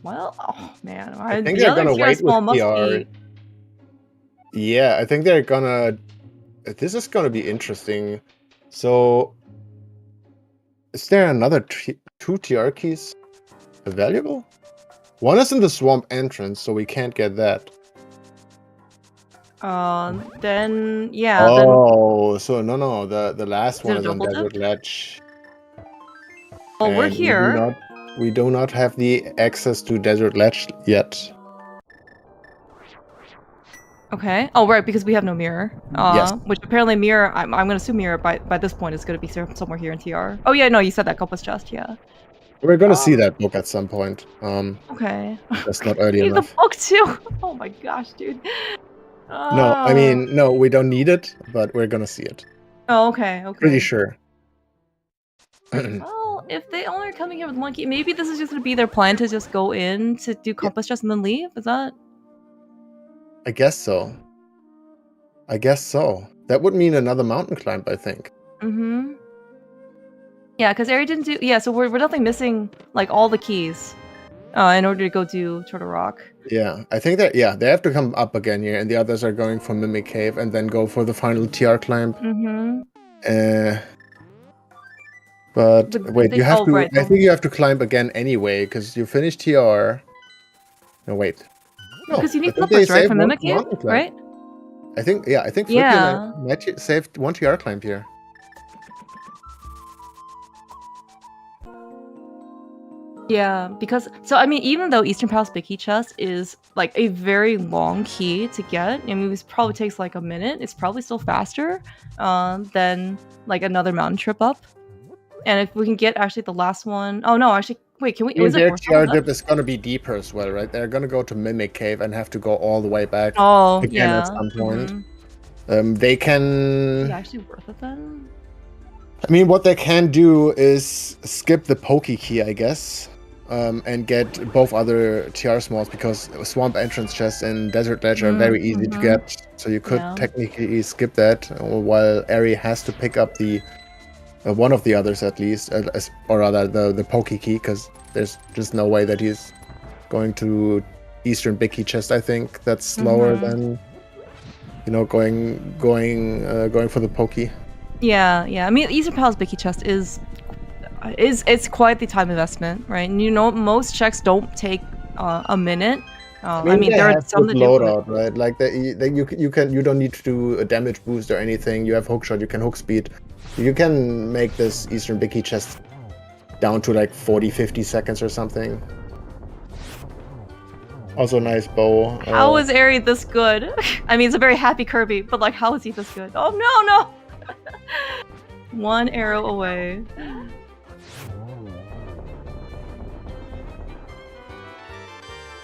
Well, oh man. I think they're gonna wait with TR. Yeah, I think they're gonna. This is gonna be interesting. So, is there another 2 TR keys available? One is in the swamp entrance, so we can't get that. Then yeah. Oh, so no. The last one is on Desert Ledge. Well, we're here. We do not have the access to Desert Ledge yet. Okay. Oh, right, because we have no mirror. Yes. Which apparently mirror, I'm going to assume mirror by this point is going to be somewhere here in TR. Oh, yeah, no, you said that Compass Chest, yeah. We're going to see that book at some point. Okay. That's not early enough. The book, too! Oh my gosh, dude. No, I mean, no, we don't need it, but we're going to see it. Oh, okay. Pretty sure. Well, if they only are coming here with 1 key, maybe this is just going to be their plan to just go in to do Compass Chest and then leave? Is that... I guess so. That would mean another mountain climb, I think. Mm-hmm. Yeah, because Ari didn't do. Yeah, so we're definitely missing like all the keys in order to go do Turtle Rock. Yeah, I think that they have to come up again here, and the others are going for Mimic Cave and then go for the final TR climb. But wait, you have to. Right, I think you have to climb again anyway because you finished TR. No, wait. No, because you need I think they flippers, right, saved for one Mimic Cave, mountain climb. right? I think Yeah. might saved one TR climb here. Yeah, because I mean, even though Eastern Palace Big Key Chest is like a very long key to get, I mean, it probably takes like a minute. It's probably still faster than like another mountain trip up. And if we can get actually the last one, oh no, actually, wait, can we? I mean, their TR dip is gonna be deeper as well, right? They're gonna go to Mimic Cave and have to go all the way back. Again at some point. They can. Is it actually worth it then? I mean, what they can do is skip the Pokey Key, I guess. And get both other TR smalls because Swamp Entrance Chests and Desert Ledge are very easy to get. So you could technically skip that, while Ari has to pick up the one of the others at least, or rather the Pokey Key, because there's just no way that he's going to Eastern Big Key Chest. I think that's slower than going for the Pokey. Yeah. I mean, Eastern Palace Big Key Chest is it's quite the time investment, right? And most checks don't take a minute. I mean there are some that loadout, right? Like you don't need to do a damage boost or anything. You have hookshot, you can hook speed. You can make this Eastern Big Key Chest down to like 40-50 seconds or something. Also nice bow. How is Ari this good? I mean, it's a very happy Kirby, but like, how is he this good? Oh no! One arrow away.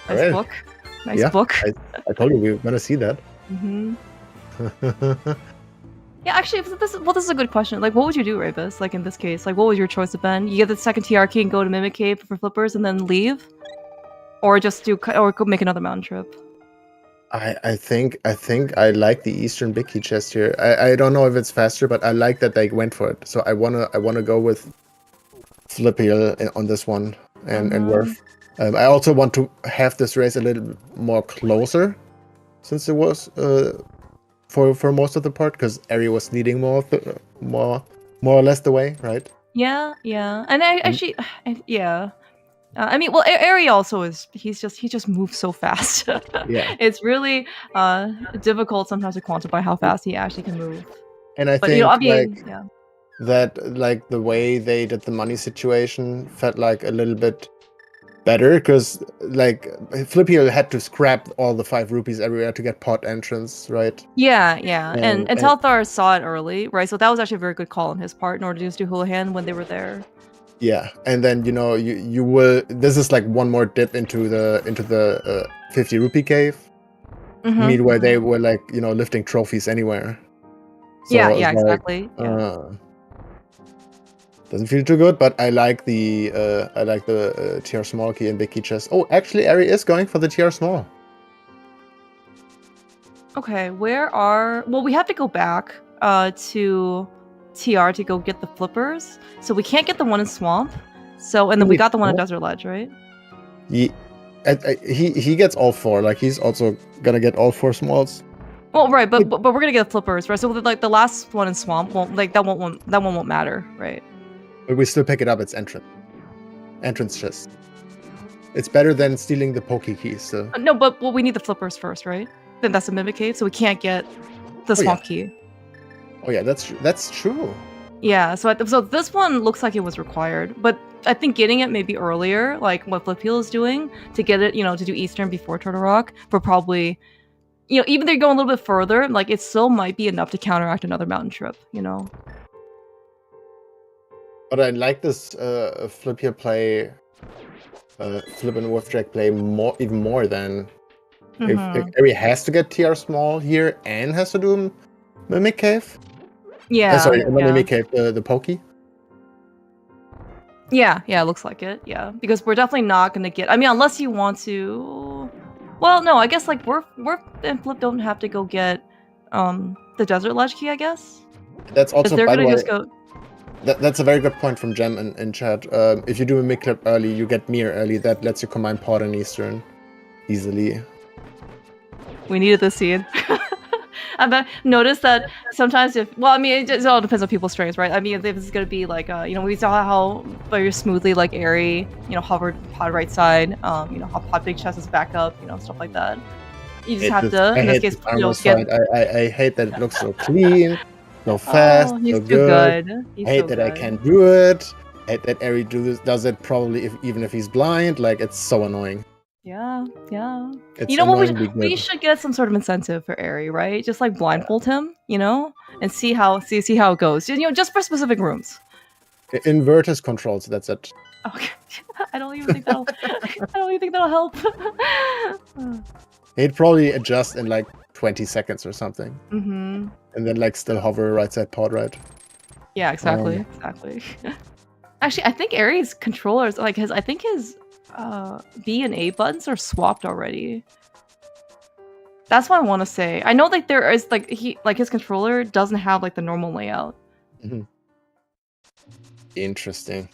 Nice book. Nice book. I told you we were gonna see that. Yeah, actually, this is a good question. Like, what would you do, Rabus? Like in this case, like, what would your choice have been? You get the second TR key and go to Mimic Cave for flippers and then leave, or just go make another mountain trip. I think I like the Eastern Big Key Chest here. I don't know if it's faster, but I like that they went for it. So I wanna go with Flip Heel on this one and Worth. I also want to have this race a little more closer, since it was for most of the part, because Ari was leading more or less the way, right? Yeah, and I actually, yeah. I mean, well, Ari also he just moves so fast. Yeah, it's really difficult sometimes to quantify how fast he actually can move. And I think that like the way they did the money situation felt like a little bit better, because like Flip Heel had to scrap all the 5 rupees everywhere to get pot entrance, right? Yeah. And Telthar saw it early, right? So that was actually a very good call on his part in order to just do Houlihan when they were there. Yeah, and then you will. This is like one more dip into the 50 rupee cave. Where they were like lifting trophies anywhere. So yeah, exactly. Doesn't feel too good, but I like the TR small key and big key chest. Oh, actually, Ari is going for the TR small. Okay, well, we have to go back to TR to go get the flippers. So we can't get the one in Swamp. So and then we got the one in Desert Ledge, right? He gets all 4. Like he's also gonna get all 4 smalls. Well, right, but we're gonna get the flippers, right? So like the last one in Swamp won't that one won't matter, right? But we still pick it up. It's entrance chest. It's better than stealing the Poke Key. So no, but we need the flippers first, right? Then that's a Mimic Cave, so we can't get the Swamp Key. Oh yeah, that's true. Yeah, so this one looks like it was required, but I think getting it maybe earlier, like what Flip Heel is doing, to get it, to do Eastern before Turtle Rock, for probably, even they're going a little bit further, like it still might be enough to counteract another mountain trip, But I like this Flip Heel play, Flip and Wolf Jack play even more than if Ari has to get TR small here and has to do Mimic Cave. Yeah. Not Mimic Cave, the Pokey. Yeah, it looks like it. Yeah, because we're definitely not gonna get. I mean, unless you want to. Well, no, I guess like Worf and Flip don't have to go get the Desert Ledge key. I guess. That's also they're by gonna the way, just go. That's a very good point from Gem in chat. If you do a mid clip early, you get Mir early. That lets you combine Pod and Eastern easily. We needed this seed. But notice that sometimes it all depends on people's strengths, right? I mean, if it's gonna be like, we saw how very smoothly like Airy, hovered pod right side, how pod big chest is back up, stuff like that. You just have to, in this case, get. I hate that it looks so clean, so fast, he's so too good. He's I hate so that good. I can't do it. I hate that Airy does it probably even if he's blind. Like, it's so annoying. Yeah. It's You know what? We good. should get some sort of incentive for Airy, right? Just like blindfold him, and see how it goes. Just for specific rooms. Inverters controls. That's it. Okay. I don't even think that'll help. He'd probably adjust in like 20 seconds or something. Mm-hmm. And then like still hover right side pod right. Yeah, exactly. Actually, I think Airy's controllers, like his B and A buttons are swapped already. That's what I want to say. I know like there is his controller doesn't have like the normal layout. Mm-hmm. Interesting.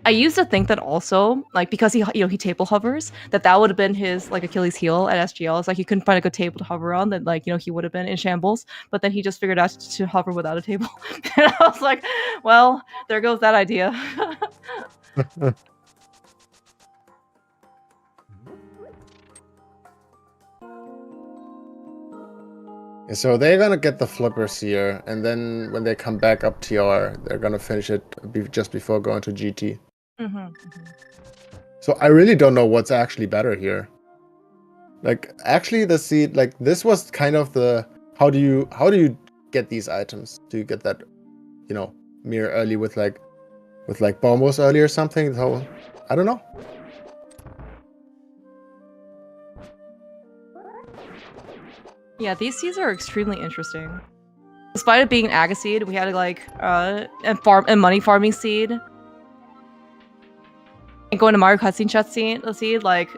I used to think that also, like, because he table hovers, that would have been his like Achilles heel at SGL. It's like he couldn't find a good table to hover on, that like he would have been in shambles. But then he just figured out to hover without a table. And I was like, well, there goes that idea. So they're gonna get the flippers here, and then when they come back up TR, they're gonna finish it just before going to GT. Mm-hmm. So I really don't know what's actually better here. Like, actually, the seed, like, this was kind of the how do you get these items? Do you get that, Mir early with bombos early or something? So I don't know. Yeah, these seeds are extremely interesting. Despite it being an Aga seed, we had like a money farming seed. And going to Mario cutscene chat seed, like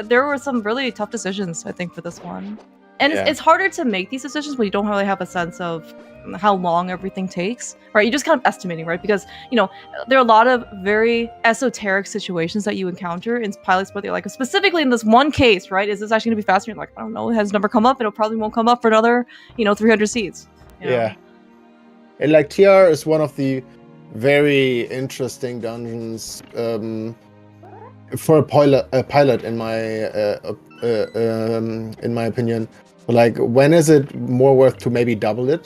there were some really tough decisions, I think, for this one. And it's harder to make these decisions when you don't really have a sense of how long everything takes, right? You're just kind of estimating, right? Because, there are a lot of very esoteric situations that you encounter in pilots, but they're like, specifically in this one case, right? Is this actually going to be faster? You're like, I don't know, it has never come up, and it probably won't come up for another, 300 seeds. Yeah. And like TR is one of the very interesting dungeons for a pilot in my opinion. Like, when is it more worth to maybe double dip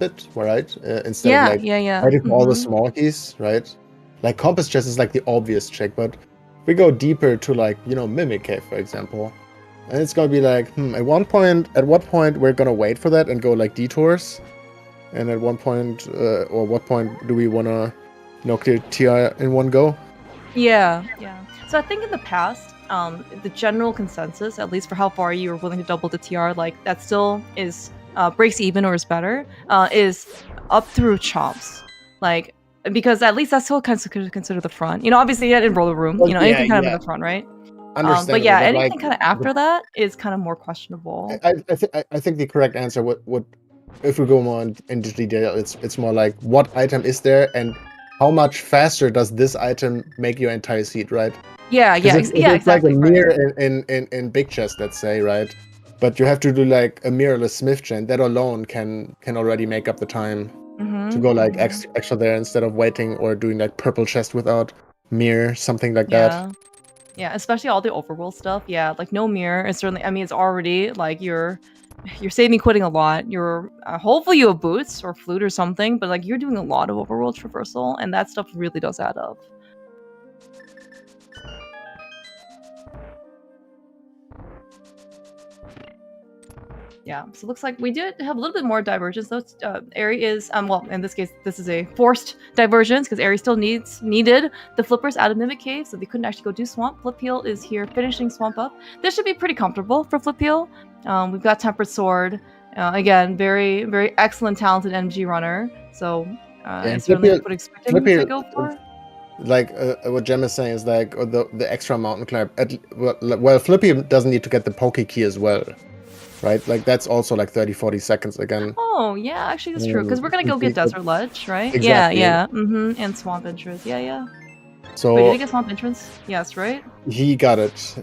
it, right? Instead of hiding all the small keys, right? Like, compass chest is like the obvious check, but we go deeper to like, mimic cave, for example, and it's gonna be like, at what point we're gonna wait for that and go like detours, and at what point do we wanna clear TR in one go? Yeah. So I think in the past, the general consensus, at least for how far you are willing to double the TR, like that still is breaks even or is better, is up through chomps, like, because at least that's still kind of consider the front. Obviously in roller room, anything kind of in the front, right? But yeah, anything kind of after that is kind of more questionable. I think the correct answer would if we go more into detail, it's more like what item is there and how much faster does this item make your entire seed, right? Yeah, it's exactly. Like a mirror in big chest, let's say, right? But you have to do like a mirrorless smith chain. That alone can already make up the time to go like extra there instead of waiting or doing like purple chest without mirror, something like that. Yeah, especially all the overworld stuff. Yeah, like no mirror. And certainly, I mean, it's already like you're saving quitting a lot. You're hopefully you have boots or flute or something, but like you're doing a lot of overworld traversal, and that stuff really does add up. Yeah, so it looks like we did have a little bit more divergence though. Airy is, well, in this case, this is a forced divergence because Airy still needed the flippers out of Mimic Cave, so they couldn't actually go do Swamp. Flip Heel is here finishing Swamp up. This should be pretty comfortable for Flip Heel. We've got Tempered Sword. Again, very, very excellent, talented MG runner. So, certainly would expect him to go for. Like what Jem is saying is like the extra mountain climb. Well, Flippy doesn't need to get the Poke Key as well. right? Like that's also like 30-40 seconds again. Oh, yeah, actually that's true. Because we're gonna go get Desert Ledge, right? Exactly. Yeah. And Swamp Entrance. Yeah. So Wait, did he get Swamp Entrance? Yes, right? he got it.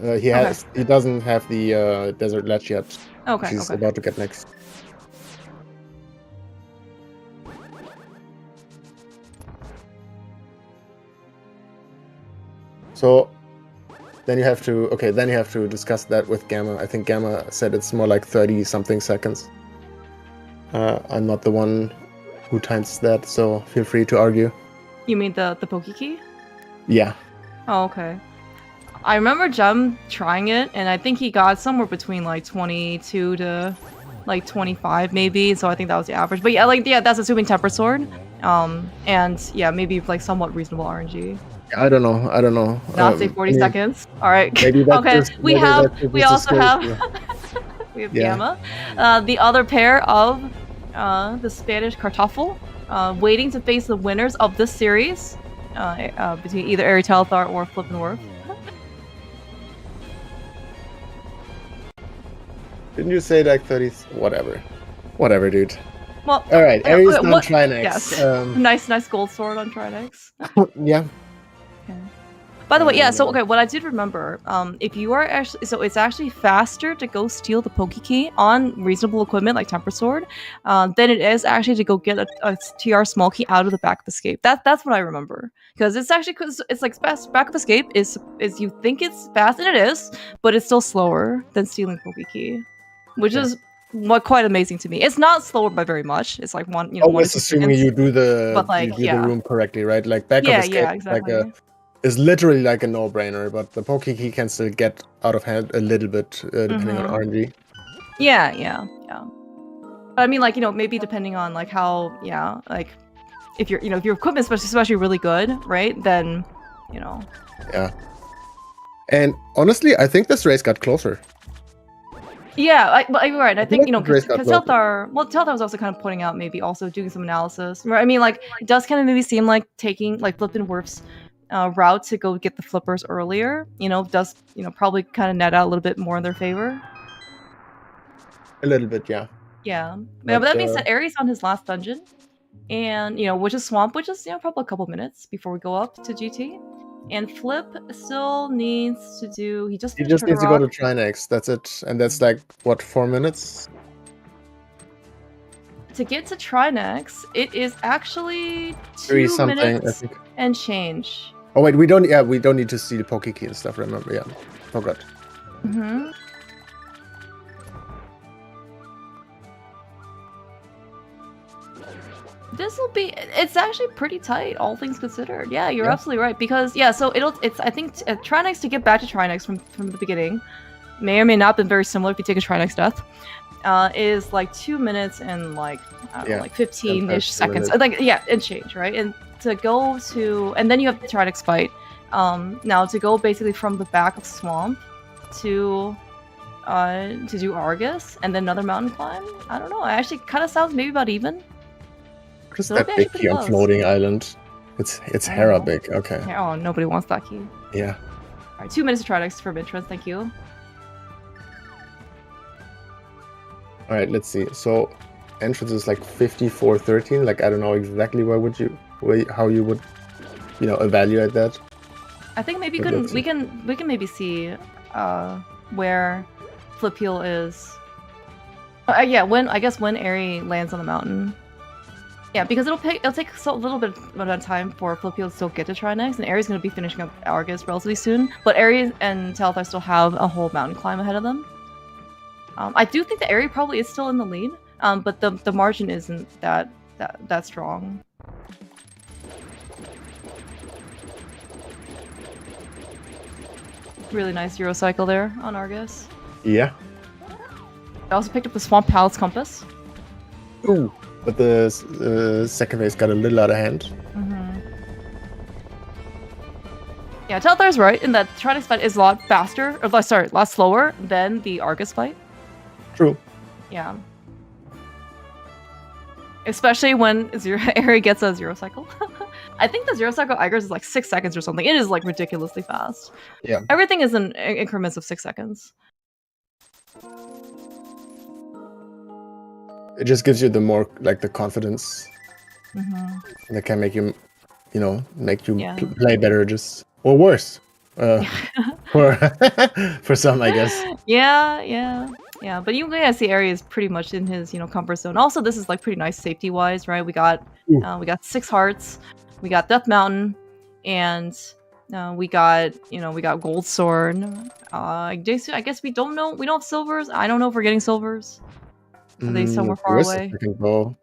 He doesn't have the Desert Ledge yet. Okay. He's about to get next. So then you have to discuss that with Gamma. I think Gamma said it's more like 30 something seconds. I'm not the one who times that, so feel free to argue. You mean the Poke Key? Yeah. Oh, okay. I remember Jem trying it, and I think he got somewhere between like 22 to like 25 maybe, so I think that was the average. But yeah, that's assuming Temper Sword. And yeah, maybe like somewhat reasonable RNG. I don't know. Not say 40 seconds. All right. Maybe that's okay. just, We also have we have Gamma. The other pair of the Spanish Kartoffel, waiting to face the winners of this series, between either ALttPR or Flip and Worth. Didn't you say like 30? Whatever, dude. Well, all right. Aries on Trinex. Yes. Nice gold sword on Trinex. Yeah. Okay. By the way, yeah. So what I did remember, if you are actually, so it's actually faster to go steal the Poke Key on reasonable equipment like Temper Sword, than it is actually to go get a TR small key out of the back of escape. That's what I remember, because it's actually it's like back of escape is you think it's fast, and it is, but it's still slower than stealing Poke Key, which is quite amazing to me. It's not slower by very much. It's like one, always assuming you do the the room correctly, right? Like back of escape, exactly. Is literally like a no-brainer, but the Poke Key can still get out of hand a little bit depending on RNG. Yeah. But I mean, like, maybe depending on like how, like if your equipment especially really good, right? Then, Yeah. And honestly, I think this race got closer. Yeah, you're right. I think, because TellThar was also kind of pointing out, maybe also doing some analysis. Right? I mean, like, it does kind of maybe seem like taking like Flip and Worth's route to go get the flippers earlier, does, probably kind of net out a little bit more in their favor. A little bit, yeah. Yeah. But that being said, Aries on his last dungeon, and, which is Swamp, which is, probably a couple minutes before we go up to GT. And Flip still needs to do. He just needs to go to Trinex. That's it, and that's like what, 4 minutes. To get to Trinex, it is actually 3 2 minutes, I think, and change. Oh wait, we don't need to see the Poke Key and stuff. Remember, yeah, forgot. Mm-hmm. It's actually pretty tight, all things considered. Yeah, you're absolutely right, because so I think Trinex, to get back to Trinex from the beginning, may or may not have been very similar if you take a Trinex death, is like 2 minutes and like, I don't know, like 15-ish seconds. Like, and change, right? And to go to, and then you have the Trinex fight. Now to go basically from the back of Swamp to do Argus and then another mountain climb. I don't know. It actually kind of sounds maybe about even. Just that big key on Floating Island. It's Hera big. Okay. Oh, nobody wants that key. Yeah. All right, 2 minutes to Trinex for entrance. Thank you. All right, let's see. So entrance is like 54:13. Like, I don't know exactly how you would, evaluate that. I think maybe we can maybe see where Flip Heel is. When Airy lands on the mountain. Yeah, because it'll take a little bit of time for Flip Heel to still get to Trinex, and Aries going to be finishing up Argus relatively soon. But Aries and TellThar still have a whole mountain climb ahead of them. I do think that Aerie probably is still in the lead, but the margin isn't that strong. Really nice Euro cycle there on Argus. Yeah. I also picked up the Swamp Palace Compass. Ooh, but the second race got a little out of hand. Mm-hmm. Yeah, TellThar's right in that Trinex fight is a lot faster, a lot slower than the Argus fight. True. Yeah. Especially when Aerie gets a zero cycle. I think the zero cycle Igers is like 6 seconds or something. It is like ridiculously fast. Yeah. Everything is in increments of 6 seconds. it just gives you the more like the confidence Mhm. that can make you, make you Yeah. play better, just or worse. For for some, I guess. Yeah. But you guys see Ari is pretty much in his comfort zone. Also, this is like pretty nice safety wise, right? We got Ooh. 6 hearts, we got Death Mountain, and we got Gold Sword. I guess we don't have silvers. I don't know if we're getting silvers. Are they somewhere far There is a away? second bow.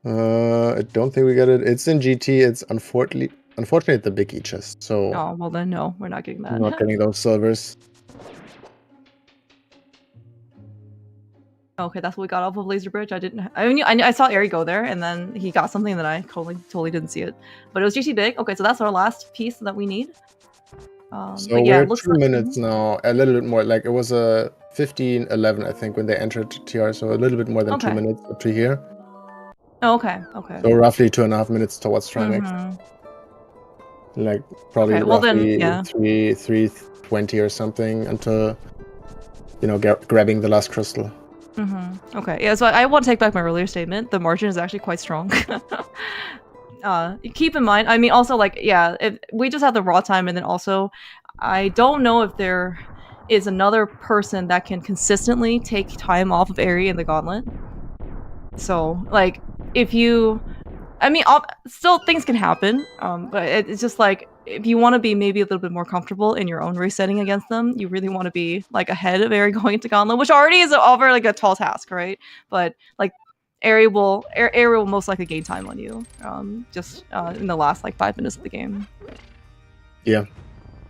I don't think we got it. It's in GT. It's unfortunately the big E chest. So Oh well, then no, we're not getting that. not getting those silvers. Okay, that's what we got off of Laser Bridge. I saw Ari go there, and then he got something that I totally didn't see it. But it was GT big. Okay, so that's our last piece that we need. So but yeah, we're it looks 2 minutes now. A little bit more. Like it was a 15:11, I think, when they entered TR. So a little bit more than 2 minutes up to here. Oh, okay. So roughly 2.5 minutes towards Trimax. Like probably Okay, well roughly then, yeah. 3:20 or something until grabbing the last crystal. Okay, yeah. So I want to take back my earlier statement. The margin is actually quite strong. Keep in mind, I mean, also like, yeah, if we just have the raw time, and then also, I don't know if there is another person that can consistently take time off of Ari in the gauntlet. So like, if you, I mean, still things can happen. But it's just like, if you want to be maybe a little bit more comfortable in your own race setting against them, you really want to be like ahead of Ari going into gauntlet, which already is over like a tall task, right? But like, Ari will most likely gain time on you, just in the last like 5 minutes of the game. Yeah.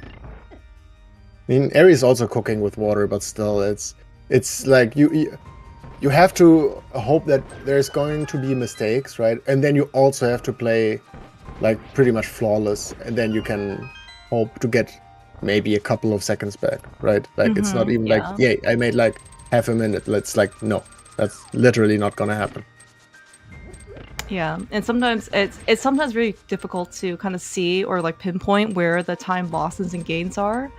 I mean, Ari is also cooking with water, but still, it's like you have to hope that there's going to be mistakes, right? And then you also have to play like pretty much flawless, and then you can hope to get maybe a couple of seconds back, right? Like it's not even like, yeah, I made like half a minute. Let's like, no, that's literally not gonna happen. Yeah, and sometimes it's sometimes really difficult to kind of see or like pinpoint where the time losses and gains are,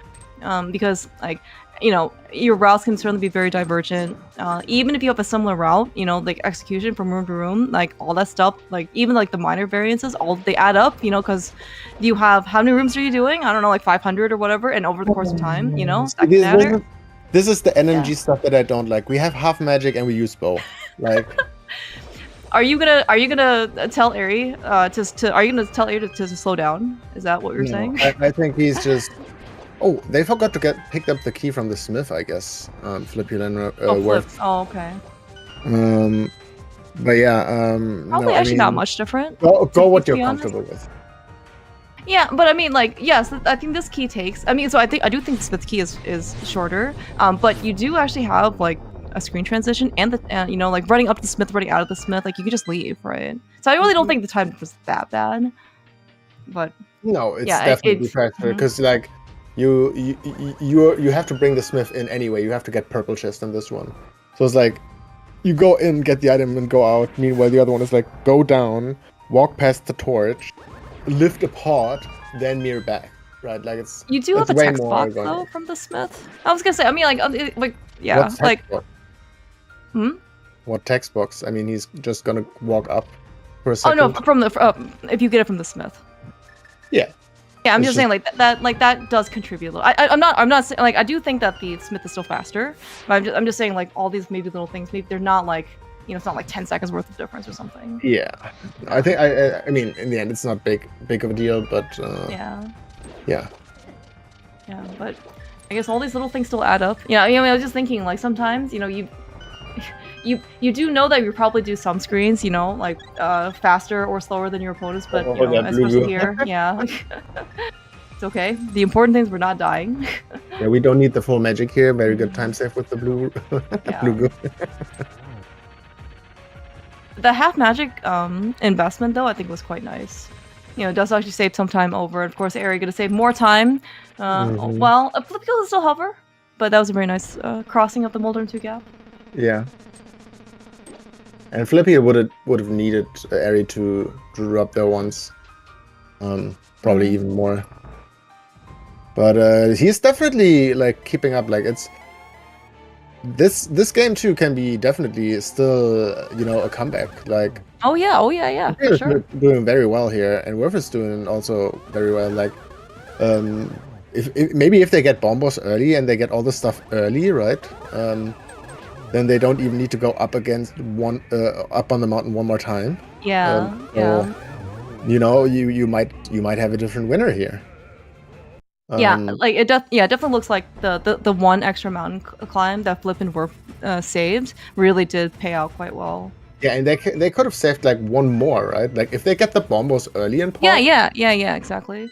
because like, your routes can certainly be very divergent. Even if you have a similar route, like execution from room to room, like all that stuff, like even like the minor variances, all they add up, because you have, how many rooms are you doing? I don't know, like 500 or whatever, and over the course of time, that can matter. This is the NMG stuff that I don't like. We have half magic and we use bow. Like, are you gonna tell Ari to slow down? Is that what you're saying? I think he's just. Oh, they forgot to picked up the key from the smith, I guess. Flippulin worked. Oh, okay. But yeah, probably actually not much different. Go what you're comfortable with. Yeah, but I mean, like, yes, I think this key takes. I mean, so I do think the smith key is shorter. But you do actually have like a screen transition and the like running up the smith, running out of the smith. Like you can just leave, right? So I really don't think the time was that bad. But no, it's definitely faster because like. You have to bring the smith in anyway. You have to get purple chest in this one. So it's like you go in, get the item, and go out. Meanwhile, the other one is like go down, walk past the torch, lift a pot, then mirror back. Right? Like it's. You do have a text box though from the smith. I was gonna say. I mean, like yeah, like. What text box? I mean, he's just gonna walk up for a second. Oh no, from the if you get it from the smith. Yeah. Yeah, I'm just saying like that does contribute a little. I'm not saying like I do think that the smith is still faster, but I'm just saying like all these maybe little things, maybe they're not like it's not like 10 seconds worth of difference or something. Yeah, I think I mean in the end it's not big of a deal, but yeah, but I guess all these little things still add up. Yeah, I was just thinking like sometimes you do know that you probably do some screens, like faster or slower than your opponents, but especially here, yeah. It's okay. The important thing is we're not dying. Yeah, we don't need the full magic here. Very good time save with the blue goo. The half magic investment though, I think was quite nice. It does actually save some time over. Of course, Ari gonna save more time. Well, a flip kill is still hover, but that was a very nice crossing of the Moldern 2 gap. Yeah. And Flippy would have needed Ari to drop there once. Probably even more. But he's definitely like keeping up. Like this game too can be definitely still a comeback. Like Oh yeah, for sure. doing very well here, and Worth is doing also very well. Like if maybe if they get bombos early and they get all the stuff early, right? Then they don't even need to go up against up on the mountain one more time. Yeah, so, you might have a different winner here. Yeah, like it definitely looks like the one extra mountain climb that Flip and Worf saved really did pay out quite well. Yeah, and they could have saved like one more, right? Like if they get the bombos early and pop. Yeah, exactly.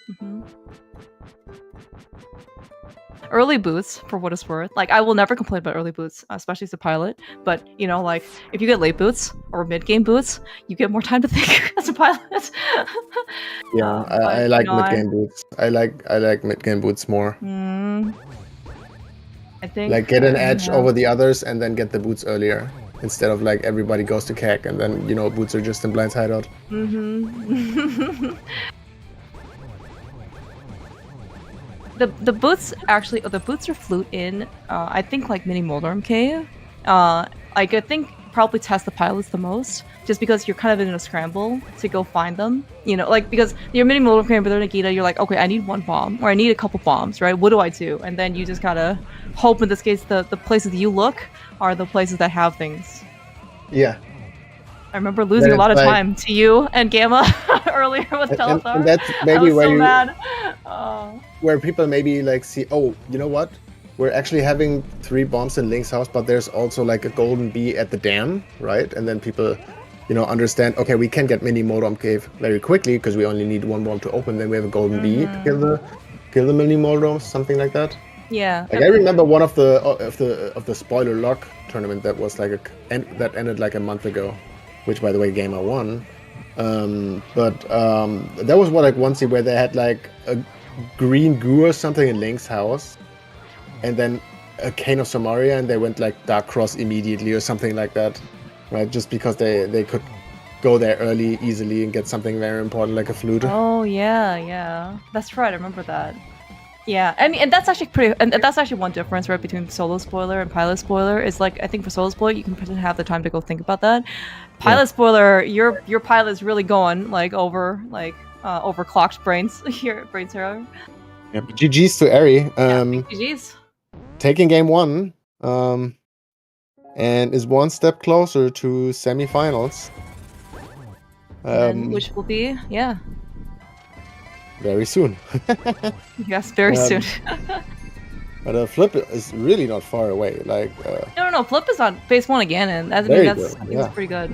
Early boots, for what it's worth. Like, I will never complain about early boots, especially as a pilot. But, like, if you get late boots or mid-game boots, you get more time to think as a pilot. Yeah, I like mid-game boots. I like mid-game boots more. I think... Like, get an edge over the others and then get the boots earlier. Instead of, like, everybody goes to CAC and then, boots are just in blind hideout. The boots actually, the boots are flute in, I think, like, Mini Moldorm Cave. I think probably test the pilots the most, just because you're kind of in a scramble to go find them. Like, because you're Mini Moldorm Cave, but they're Nagita, you're like, okay, I need one bomb, or I need a couple bombs, right? What do I do? And then you just gotta hope, in this case, the places you look are the places that have things. Yeah. I remember losing a lot of time to you and Gamma earlier with Telethar. And that's maybe where mad. Where people maybe like see, oh, you know what? We're actually having 3 bombs in Link's house, but there's also like a golden bee at the dam, right? And then people, understand, okay, we can get Mini Moldorm Cave very quickly because we only need 1 bomb to open. Then we have a golden bee to kill the Mini Moldorms, something like that. Yeah. Like I remember one of the spoiler lock tournament that was like that ended like a month ago, which by the way Gamer won. But there was one scene where they had like a green goo or something in Link's house, and then a Cane of Samaria, and they went like Dark Cross immediately or something like that, right? Just because they could go there early, easily, and get something very important like a flute. Oh yeah, that's right. I remember that. Yeah, I mean, and that's actually one difference, right, between solo spoiler and pilot spoiler. Is like, I think for solo spoiler you can have the time to go think about that. Pilot spoiler, your pilot is really going like overclocked brains here, brain terror. Yeah, but GG's to Eri. GG's. Taking game 1, and is 1 step closer to semifinals. Which will be very soon. Yes, very soon. But Flip is really not far away. Like no, Flip is on phase 1 again, and that's pretty good.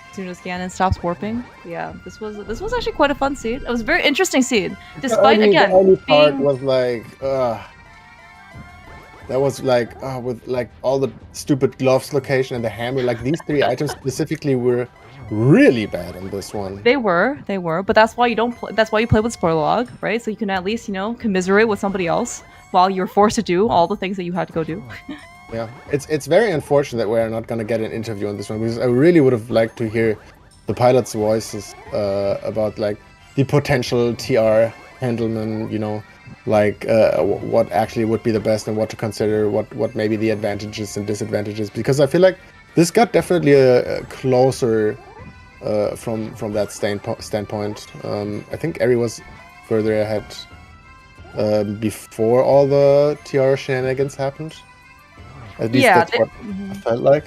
As soon as Ganon stops warping, yeah, this was actually quite a fun seed. It was a very interesting seed, despite the only part was like that was like with like all the stupid gloves location and the hammer. Like these 3 items specifically were really bad in this one. They were, but that's why you don't play. That's why you play with spoiler log, right? So you can at least commiserate with somebody else while you're forced to do all the things that you had to go do. Yeah, it's very unfortunate that we're not gonna get an interview on this one, because I really would have liked to hear the pilots' voices about like the potential TR handleman, like what actually would be the best and what to consider, what maybe the advantages and disadvantages, because I feel like this got definitely a closer from that standpoint. I think Eri was further ahead before all the TR shenanigans happened. At least that's what I felt like.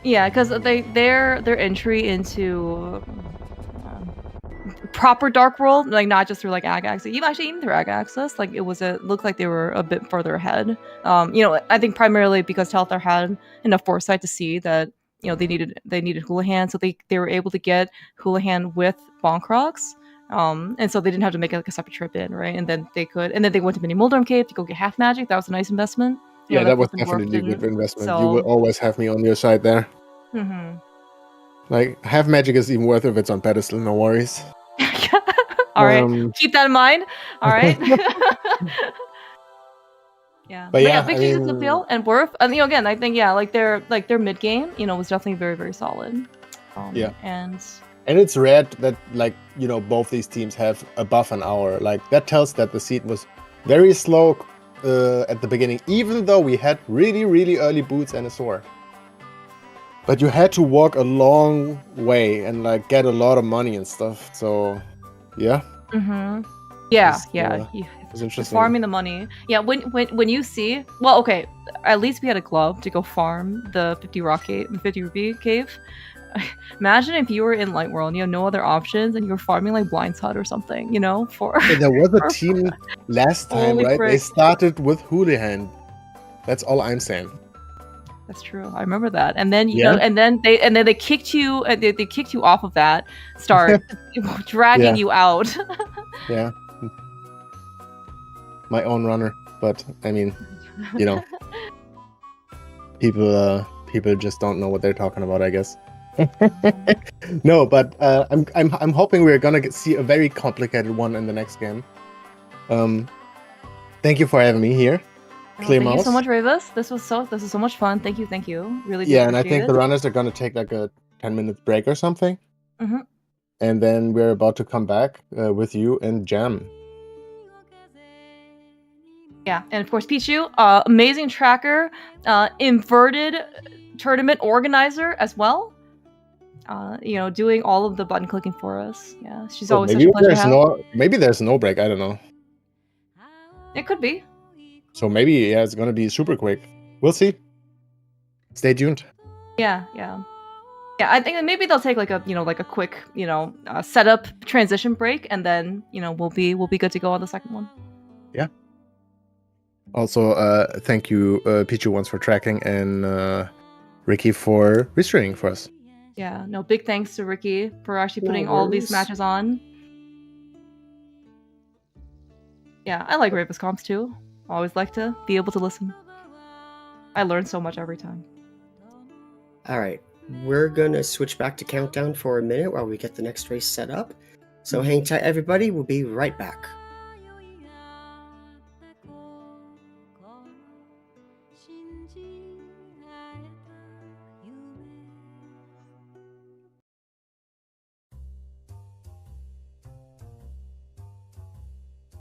Yeah, because their entry into proper Dark World, like not just through like Ag Access, even through Ag Access, like it looked like they were a bit further ahead. I think primarily because Telethar had enough foresight to see that they needed Houlihan, so they were able to get Houlihan with Bonkrox. And so they didn't have to make like a separate trip in, right? And then they went to Mini Moldorm Cave to go get half magic. That was a nice investment. Yeah, that was definitely a good investment. So... You will always have me on your side there. Like, half magic is even worth it if it's on pedestal, no worries. All right, keep that in mind. All right. Yeah, but yeah, big changes to Peel and Worth. And again, I think like their mid game, was definitely very, very solid. Yeah, and And it's rare that, like, both these teams have above an hour. Like, that tells that the seed was very slow at the beginning, even though we had really, really early boots and a sword. But you had to walk a long way and, like, get a lot of money and stuff. So, yeah. Mm-hmm. Yeah, It's interesting. Farming the money. Yeah, when you see, well, okay, at least we had a glove to go farm the 50 rock cave, the 50 rupee cave. Imagine if you were in Light World and you have no other options and you were farming like Blind's Hut or something, for... Yeah, there was a team last time, Holy right? frick. They started with Houlihan. That's all I'm saying. That's true. I remember that. And then Yeah. and then they kicked you. They kicked you off of that start, dragging you out. Yeah. My own runner, but I mean, people just don't know what they're talking about, I guess. No, but I'm hoping we're gonna see a very complicated one in the next game. Thank you for having me here. Clear Thank mouse. you so much, Ravis. This is so much fun. Thank you. Really do Yeah, and I appreciate think it. the runners are gonna take like a 10-minute break or something. Mhm. And then we're about to come back with you and jam. Yeah, and of course, Pichu, amazing tracker, inverted tournament organizer as well. Doing all of the button clicking for us. Yeah, she's always such a pleasure to have. Maybe there's no break. I don't know. It could be. So maybe it's gonna be super quick. We'll see. Stay tuned. Yeah. I think maybe they'll take like a quick setup transition break, and then we'll be good to go on the second one. Yeah. Also, thank you, Pichu once for tracking, and Ricky for restreaming for us. Yeah, no, big thanks to Ricky for actually putting all of these matches on. Yeah, I like Ravis comps too. Always like to be able to listen. I learn so much every time. All right, we're gonna switch back to Countdown for a minute while we get the next race set up. So hang tight, everybody. We'll be right back.